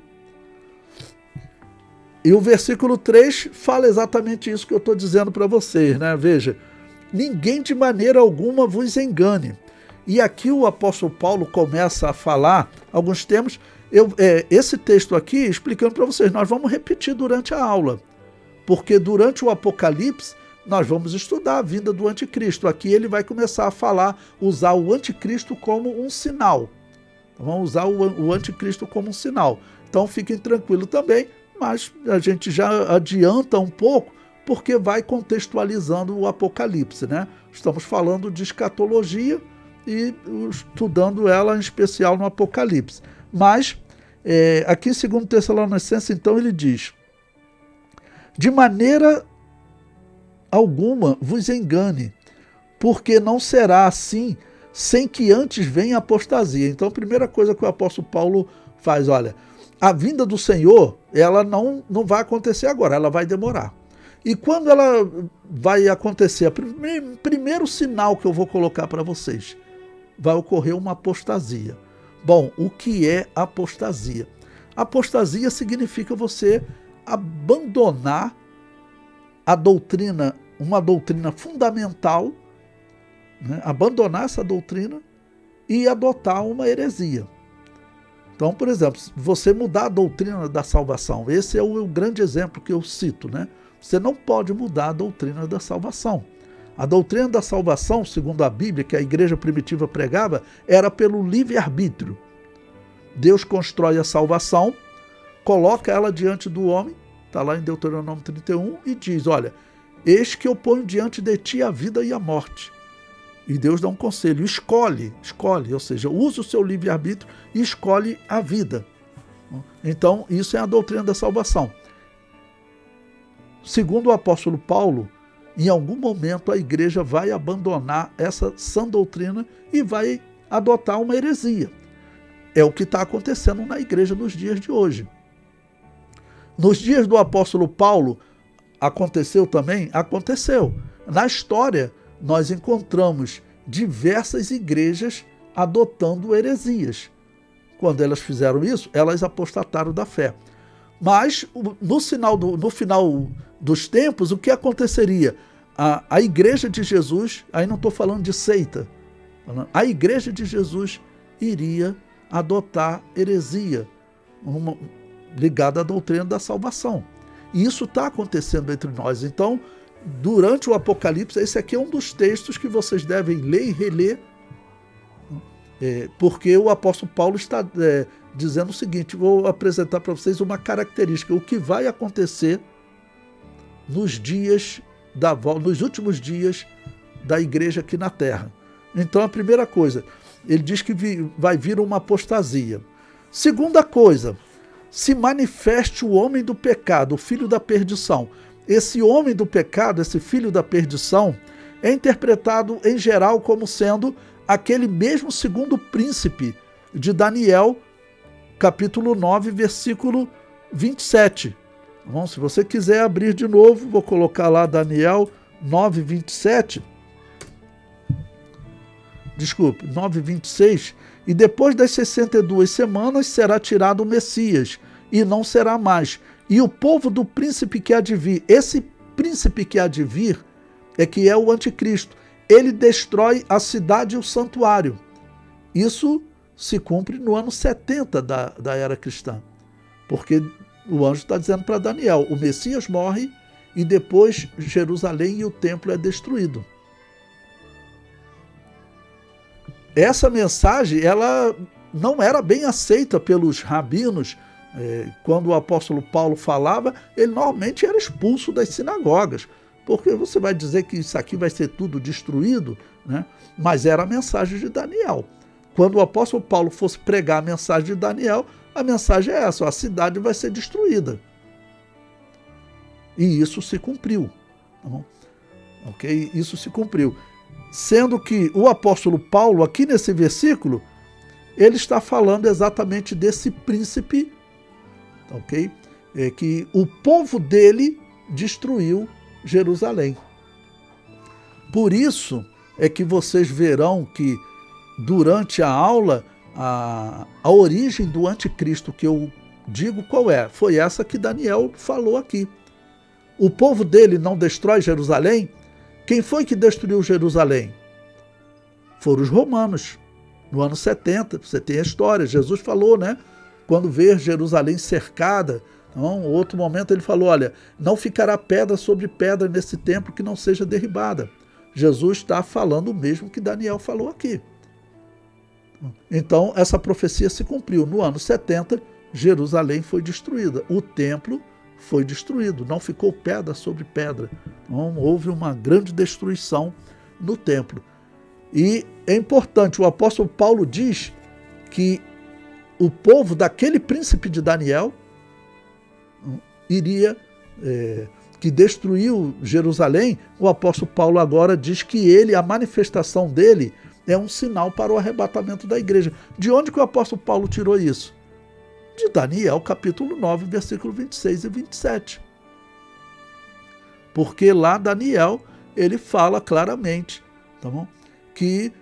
[SPEAKER 1] E o versículo 3 fala exatamente isso que eu estou dizendo para vocês, né? Veja, ninguém de maneira alguma vos engane. E aqui o apóstolo Paulo começa a falar alguns termos. esse texto aqui, explicando para vocês, nós vamos repetir durante a aula, porque durante o Apocalipse nós vamos estudar a vinda do anticristo. Aqui ele vai começar a usar o anticristo como um sinal. Vamos usar o anticristo como um sinal. Então fiquem tranquilos também, mas a gente já adianta um pouco, porque vai contextualizando o Apocalipse, né? Estamos falando de escatologia e estudando ela em especial no Apocalipse. Mas, aqui em 2 Tessalonicenses, então, ele diz: de maneira alguma vos engane, porque não será assim, sem que antes venha a apostasia. Então, a primeira coisa que o apóstolo Paulo faz, olha, a vinda do Senhor, ela não vai acontecer agora, ela vai demorar. E quando ela vai acontecer, o primeiro sinal que eu vou colocar para vocês, vai ocorrer uma apostasia. Bom, o que é apostasia? Apostasia significa você abandonar a doutrina, uma doutrina fundamental, né? Abandonar essa doutrina e adotar uma heresia. Então, por exemplo, você mudar a doutrina da salvação, esse é o grande exemplo que eu cito, né? Você não pode mudar a doutrina da salvação. A doutrina da salvação, segundo a Bíblia, que a igreja primitiva pregava, era pelo livre-arbítrio. Deus constrói a salvação, coloca ela diante do homem, está lá em Deuteronômio 31, e diz, olha, eis que eu ponho diante de ti a vida e a morte. E Deus dá um conselho, escolhe, ou seja, use o seu livre-arbítrio e escolhe a vida. Então, isso é a doutrina da salvação. Segundo o apóstolo Paulo, em algum momento a igreja vai abandonar essa sã doutrina e vai adotar uma heresia. É o que está acontecendo na igreja nos dias de hoje. Nos dias do apóstolo Paulo, aconteceu também? Aconteceu. Na história, nós encontramos diversas igrejas adotando heresias. Quando elas fizeram isso, elas apostataram da fé. Mas, no final dos tempos, o que aconteceria? A igreja de Jesus, aí não estou falando de seita, a igreja de Jesus iria adotar heresia, ligada à doutrina da salvação. E isso está acontecendo entre nós. Então, durante o Apocalipse, esse aqui é um dos textos que vocês devem ler e reler, porque o apóstolo Paulo está dizendo o seguinte, vou apresentar para vocês uma característica, o que vai acontecer nos últimos dias da igreja aqui na Terra. Então, a primeira coisa, ele diz que vai vir uma apostasia. Segunda coisa, se manifeste o homem do pecado, o filho da perdição. Esse homem do pecado, esse filho da perdição, é interpretado em geral como sendo aquele mesmo segundo príncipe de Daniel, capítulo 9, versículo 27. Bom, se você quiser abrir de novo, vou colocar lá Daniel 9, 27. Desculpe, 9, 26. E depois das 62 semanas será tirado o Messias, e não será mais. E o povo do príncipe que há de vir, esse príncipe que há de vir, que é o anticristo, ele destrói a cidade e o santuário. Isso se cumpre no ano 70 da era cristã. Porque o anjo está dizendo para Daniel, o Messias morre e depois Jerusalém e o templo é destruído. Essa mensagem, ela não era bem aceita pelos rabinos. Quando o apóstolo Paulo falava, ele normalmente era expulso das sinagogas, porque você vai dizer que isso aqui vai ser tudo destruído, né? Mas era a mensagem de Daniel. Quando o apóstolo Paulo fosse pregar a mensagem de Daniel, a mensagem é essa, a cidade vai ser destruída. E isso se cumpriu. Tá bom? Ok? Isso se cumpriu. Sendo que o apóstolo Paulo, aqui nesse versículo, ele está falando exatamente desse príncipe, ok? Que o povo dele destruiu Jerusalém. Por isso é que vocês verão que durante a aula, a origem do anticristo que eu digo qual é? Foi essa que Daniel falou aqui. O povo dele não destrói Jerusalém? Quem foi que destruiu Jerusalém? Foram os romanos, no ano 70. Você tem a história, Jesus falou, né? quando vê Jerusalém cercada, então, outro momento ele falou, olha, não ficará pedra sobre pedra nesse templo que não seja derribada. Jesus está falando o mesmo que Daniel falou aqui. Então, essa profecia se cumpriu. No ano 70, Jerusalém foi destruída. O templo foi destruído. Não ficou pedra sobre pedra. Então, houve uma grande destruição no templo. E é importante, o apóstolo Paulo diz que o povo daquele príncipe de Daniel iria, que destruiu Jerusalém. O apóstolo Paulo agora diz que ele, a manifestação dele, é um sinal para o arrebatamento da igreja. De onde que o apóstolo Paulo tirou isso? De Daniel, capítulo 9, versículo 26 e 27. Porque lá Daniel, ele fala claramente, tá bom? Que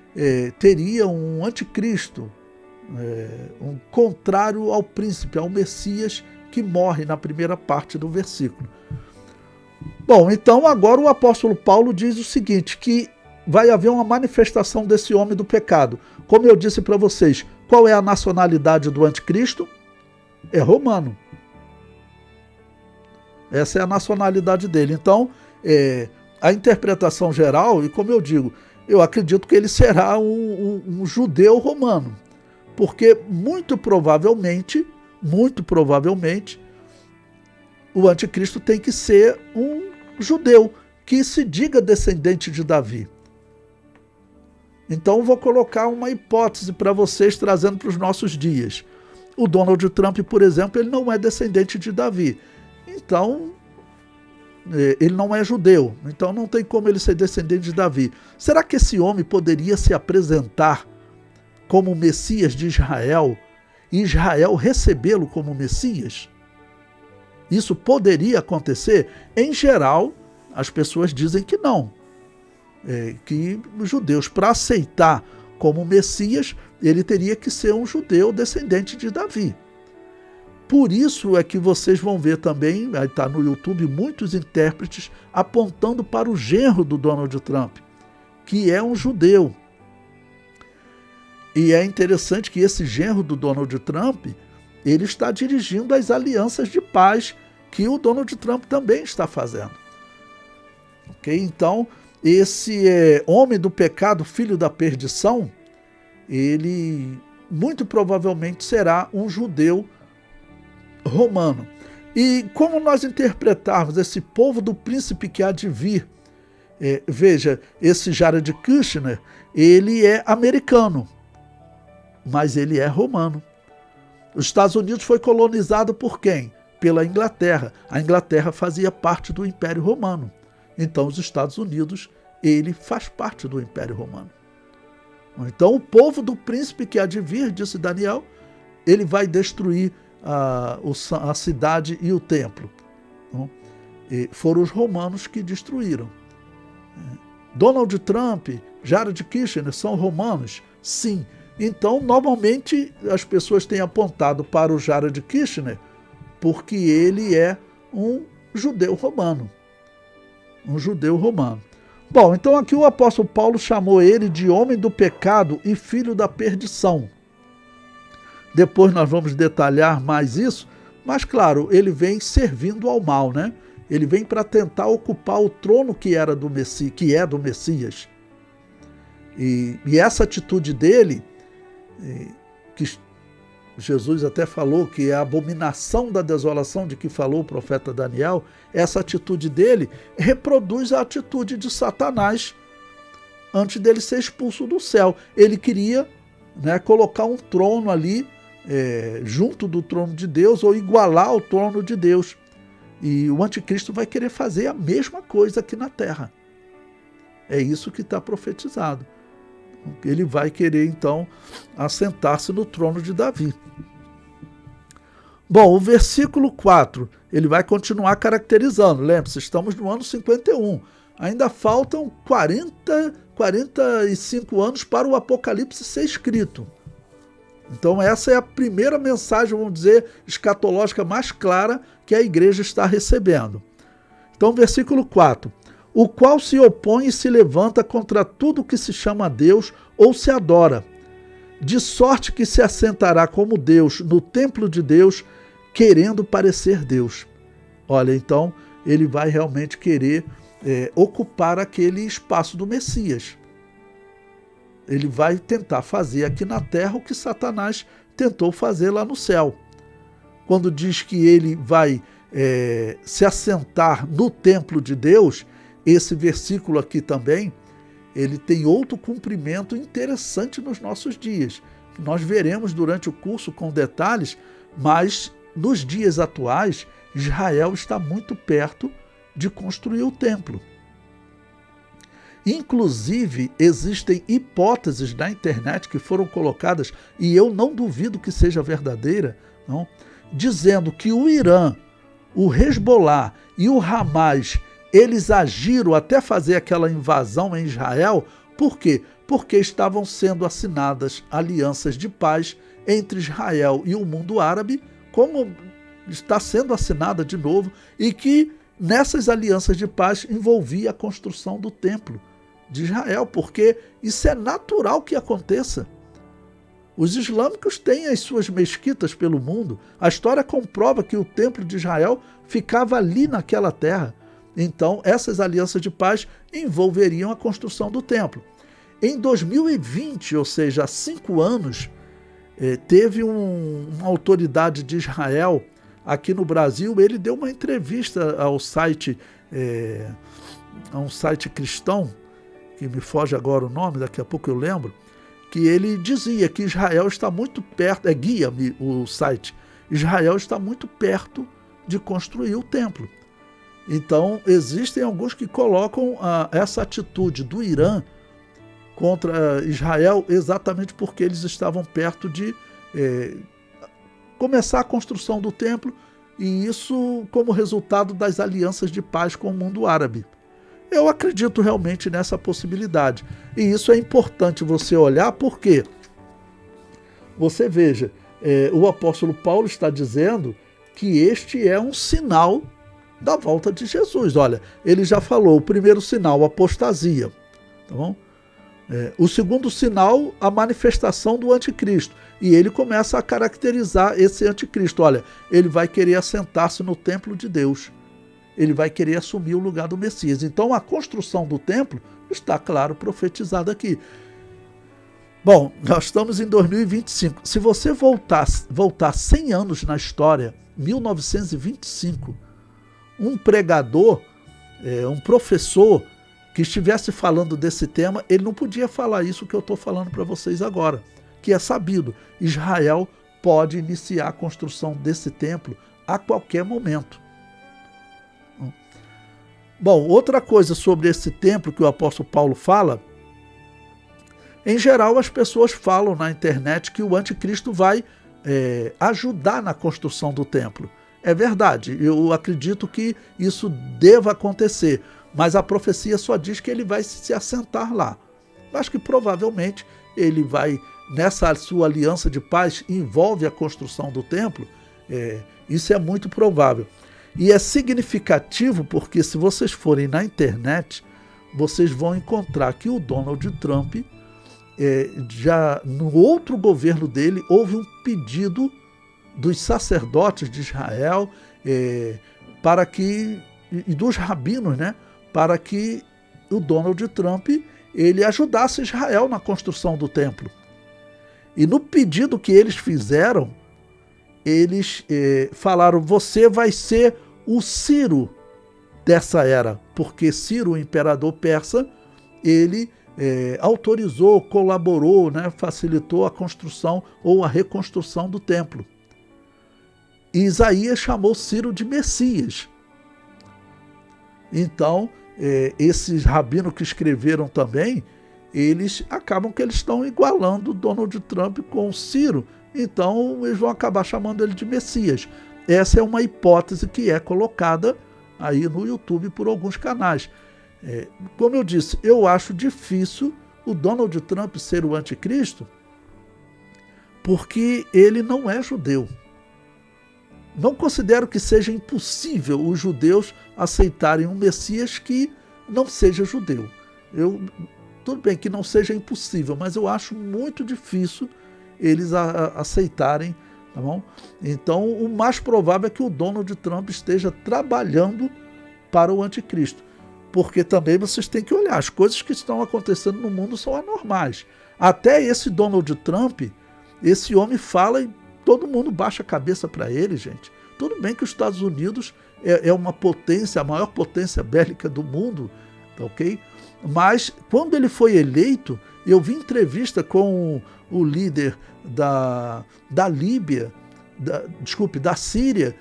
[SPEAKER 1] teria um anticristo, um contrário ao príncipe, ao Messias, que morre na primeira parte do versículo. Bom, então agora o apóstolo Paulo diz o seguinte, que vai haver uma manifestação desse homem do pecado. Como eu disse para vocês, qual é a nacionalidade do anticristo? É romano. Essa é a nacionalidade dele. Então, a interpretação geral, e como eu digo, eu acredito que ele será um judeu romano, porque muito provavelmente, o anticristo tem que ser um judeu que se diga descendente de Davi. Então vou colocar uma hipótese para vocês, trazendo para os nossos dias. O Donald Trump, por exemplo, ele não é descendente de Davi. Então, ele não é judeu. Então não tem como ele ser descendente de Davi. Será que esse homem poderia se apresentar como o Messias de Israel e Israel recebê-lo como Messias? Isso poderia acontecer? Em geral, as pessoas dizem que não. Que os judeus, para aceitar como Messias, ele teria que ser um judeu descendente de Davi. Por isso é que vocês vão ver também, aí está no YouTube, muitos intérpretes apontando para o genro do Donald Trump, que é um judeu. E é interessante que esse genro do Donald Trump, ele está dirigindo as alianças de paz que o Donald Trump também está fazendo. Ok? Então, esse homem do pecado, filho da perdição, ele muito provavelmente será um judeu romano. E como nós interpretarmos esse povo do príncipe que há de vir? Veja, esse Jared Kushner, ele é americano, mas ele é romano. Os Estados Unidos foi colonizado por quem? Pela Inglaterra. A Inglaterra fazia parte do Império Romano. Então, os Estados Unidos, ele faz parte do Império Romano. Então, o povo do príncipe que há de vir, disse Daniel, ele vai destruir a cidade e o templo. E foram os romanos que destruíram. Donald Trump, Jared Kushner são romanos? Sim. Então, normalmente, as pessoas têm apontado para o Jared Kushner porque ele é um judeu romano. Um judeu romano. Bom, então aqui o apóstolo Paulo chamou ele de homem do pecado e filho da perdição. Depois nós vamos detalhar mais isso, mas claro, ele vem servindo ao mal, né? Ele vem para tentar ocupar o trono que é do Messias. E essa atitude dele, que Jesus até falou que é a abominação da desolação de que falou o profeta Daniel, essa atitude dele reproduz a atitude de Satanás antes dele ser expulso do céu. Ele queria, colocar um trono ali junto do trono de Deus ou igualar ao trono de Deus. E o anticristo vai querer fazer a mesma coisa aqui na terra. É isso que está profetizado. Ele vai querer, então, assentar-se no trono de Davi. Bom, o versículo 4, ele vai continuar caracterizando. Lembre-se, estamos no ano 51. Ainda faltam 45 anos para o Apocalipse ser escrito. Então, essa é a primeira mensagem, vamos dizer, escatológica mais clara que a igreja está recebendo. Então, versículo 4. O qual se opõe e se levanta contra tudo que se chama Deus ou se adora, de sorte que se assentará como Deus no templo de Deus, querendo parecer Deus. Olha, então ele vai realmente querer ocupar aquele espaço do Messias. Ele vai tentar fazer aqui na terra o que Satanás tentou fazer lá no céu. Quando diz que ele vai se assentar no templo de Deus, esse versículo aqui também, ele tem outro cumprimento interessante nos nossos dias. Nós veremos durante o curso com detalhes, mas nos dias atuais, Israel está muito perto de construir o templo. Inclusive, existem hipóteses na internet que foram colocadas, e eu não duvido que seja verdadeira, não, dizendo que o Irã, o Hezbollah e o Hamas, eles agiram até fazer aquela invasão em Israel. Por quê? Porque estavam sendo assinadas alianças de paz entre Israel e o mundo árabe, como está sendo assinada de novo, e que nessas alianças de paz envolvia a construção do templo de Israel, porque isso é natural que aconteça. Os islâmicos têm as suas mesquitas pelo mundo. A história comprova que o templo de Israel ficava ali naquela terra. Então, essas alianças de paz envolveriam a construção do templo. Em 2020, ou seja, há 5 anos, teve uma autoridade de Israel aqui no Brasil. Ele deu uma entrevista ao site, a um site cristão, que me foge agora o nome, daqui a pouco eu lembro, que ele dizia que Israel está muito perto, guia-me o site, Israel está muito perto de construir o templo. Então, existem alguns que colocam essa atitude do Irã contra Israel exatamente porque eles estavam perto de começar a construção do templo, e isso como resultado das alianças de paz com o mundo árabe. Eu acredito realmente nessa possibilidade. E isso é importante você olhar, porque você veja, o apóstolo Paulo está dizendo que este é um sinal da volta de Jesus. Olha, ele já falou, o primeiro sinal, a apostasia. Tá bom? O segundo sinal, a manifestação do anticristo. E ele começa a caracterizar esse anticristo. Olha, ele vai querer assentar-se no templo de Deus. Ele vai querer assumir o lugar do Messias. Então, a construção do templo está, claro, profetizada aqui. Bom, nós estamos em 2025. Se você voltar 100 anos na história, 1925, um pregador, um professor que estivesse falando desse tema, ele não podia falar isso que eu estou falando para vocês agora, que é sabido. Israel pode iniciar a construção desse templo a qualquer momento. Bom, outra coisa sobre esse templo que o apóstolo Paulo fala, em geral as pessoas falam na internet que o anticristo vai ajudar na construção do templo. É verdade, eu acredito que isso deva acontecer, mas a profecia só diz que ele vai se assentar lá. Acho que provavelmente ele vai, nessa sua aliança de paz, envolve a construção do templo, isso é muito provável. E é significativo porque, se vocês forem na internet, vocês vão encontrar que o Donald Trump, já no outro governo dele, houve um pedido dos sacerdotes de Israel para que, e dos rabinos, né, para que o Donald Trump ele ajudasse Israel na construção do templo. E no pedido que eles fizeram, eles falaram, você vai ser o Ciro dessa era, porque Ciro, o imperador persa, ele autorizou, colaborou, né, facilitou a construção ou a reconstrução do templo. E Isaías chamou Ciro de Messias. Então, esses rabinos que escreveram também, eles acabam que eles estão igualando Donald Trump com Ciro, então eles vão acabar chamando ele de Messias. Essa é uma hipótese que é colocada aí no YouTube por alguns canais. Como eu disse, eu acho difícil o Donald Trump ser o anticristo, porque ele não é judeu. Não considero que seja impossível os judeus aceitarem um Messias que não seja judeu. Tudo bem que não seja impossível, mas eu acho muito difícil eles aceitarem, tá bom? Então, o mais provável é que o Donald Trump esteja trabalhando para o anticristo, porque também vocês têm que olhar, as coisas que estão acontecendo no mundo são anormais. Até esse Donald Trump, esse homem fala e todo mundo baixa a cabeça para ele, gente. Tudo bem que os Estados Unidos é uma potência, a maior potência bélica do mundo, tá ok? Mas quando ele foi eleito, eu vi entrevista com o líder da Líbia, da Síria,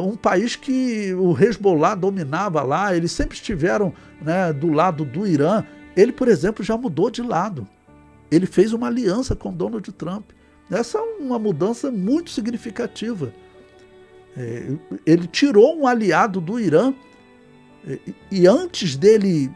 [SPEAKER 1] um país que o Hezbollah dominava lá, eles sempre estiveram, né, do lado do Irã. Ele, por exemplo, já mudou de lado. Ele fez uma aliança com Donald Trump. Essa é uma mudança muito significativa. Ele tirou um aliado do Irã e antes dele,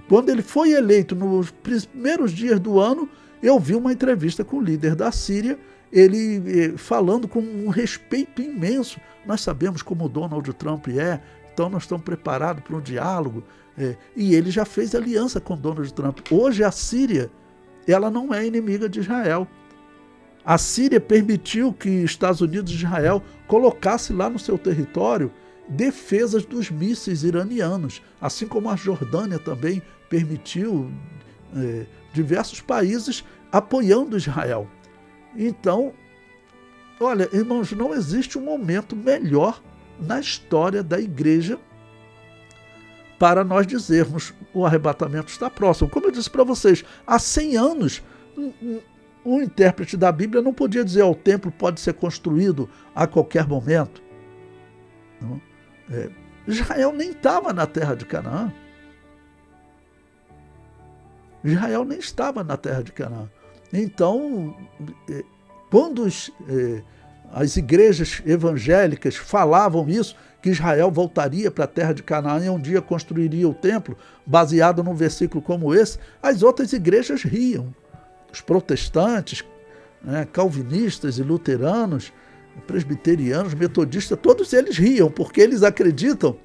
[SPEAKER 1] quando ele foi eleito nos primeiros dias do ano, eu vi uma entrevista com o líder da Síria, ele falando com um respeito imenso. Nós sabemos como o Donald Trump é, então nós estamos preparados para um diálogo. E ele já fez aliança com Donald Trump. Hoje a Síria, ela não é inimiga de Israel. A Síria permitiu que Estados Unidos e Israel colocasse lá no seu território defesas dos mísseis iranianos, assim como a Jordânia também permitiu, diversos países apoiando Israel. Então, olha, irmãos, não existe um momento melhor na história da igreja para nós dizermos o arrebatamento está próximo. Como eu disse para vocês, há 100 anos, um intérprete da Bíblia não podia dizer o templo pode ser construído a qualquer momento. Não? Israel nem estava na terra de Canaã. Israel nem estava na terra de Canaã. Então, quando as igrejas evangélicas falavam isso, que Israel voltaria para a terra de Canaã e um dia construiria o templo, baseado num versículo como esse, as outras igrejas riam. Os protestantes, né, calvinistas e luteranos, presbiterianos, metodistas, todos eles riam, porque eles acreditam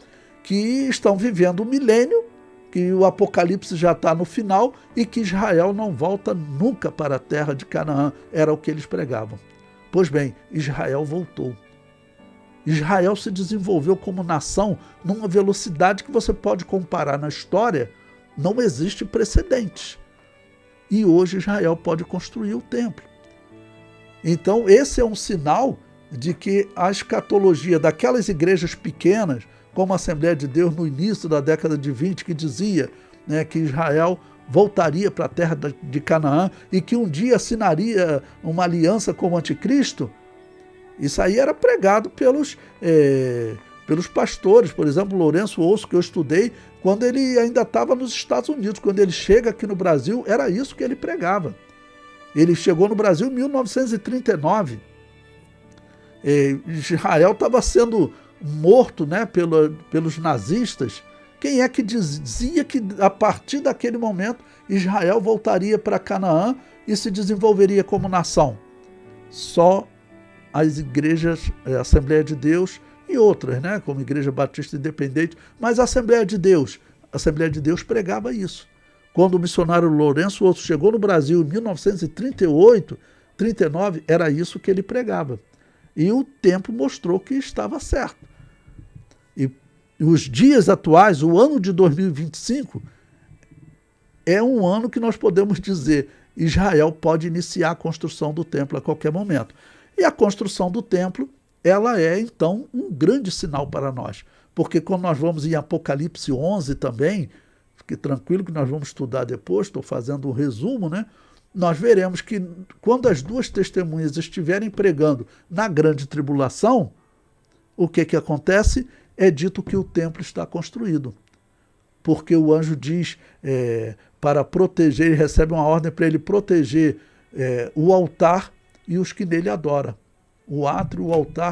[SPEAKER 1] que estão vivendo um milênio, que o Apocalipse já está no final e que Israel não volta nunca para a terra de Canaã. Era o que eles pregavam. Pois bem, Israel voltou. Israel se desenvolveu como nação numa velocidade que você pode comparar na história, não existe precedentes. E hoje Israel pode construir o templo. Então esse é um sinal de que a escatologia daquelas igrejas pequenas, como a Assembleia de Deus no início da década de 20, que dizia, né, que Israel voltaria para a terra de Canaã e que um dia assinaria uma aliança com o anticristo, isso aí era pregado pelos pastores. Por exemplo, Lourenço Osso, que eu estudei, quando ele ainda estava nos Estados Unidos, quando ele chega aqui no Brasil, era isso que ele pregava. Ele chegou no Brasil em 1939. Israel estava sendo morto, né, pelos nazistas. Quem é que dizia que a partir daquele momento Israel voltaria para Canaã e se desenvolveria como nação? Só as igrejas, a Assembleia de Deus e outras, né, como Igreja Batista Independente, mas a Assembleia de Deus pregava isso. Quando o missionário Lourenço Osso chegou no Brasil em 1938, 39, era isso que ele pregava. E o tempo mostrou que estava certo. E os dias atuais, o ano de 2025, é um ano que nós podemos dizer Israel pode iniciar a construção do templo a qualquer momento. E a construção do templo, ela é, então, um grande sinal para nós. Porque quando nós vamos em Apocalipse 11 também, fique tranquilo que nós vamos estudar depois, estou fazendo um resumo, né? Nós veremos que quando as duas testemunhas estiverem pregando na grande tribulação, o que acontece? É dito que o templo está construído. Porque o anjo diz para proteger, ele recebe uma ordem para ele proteger o altar e os que nele adoram. O átrio, o altar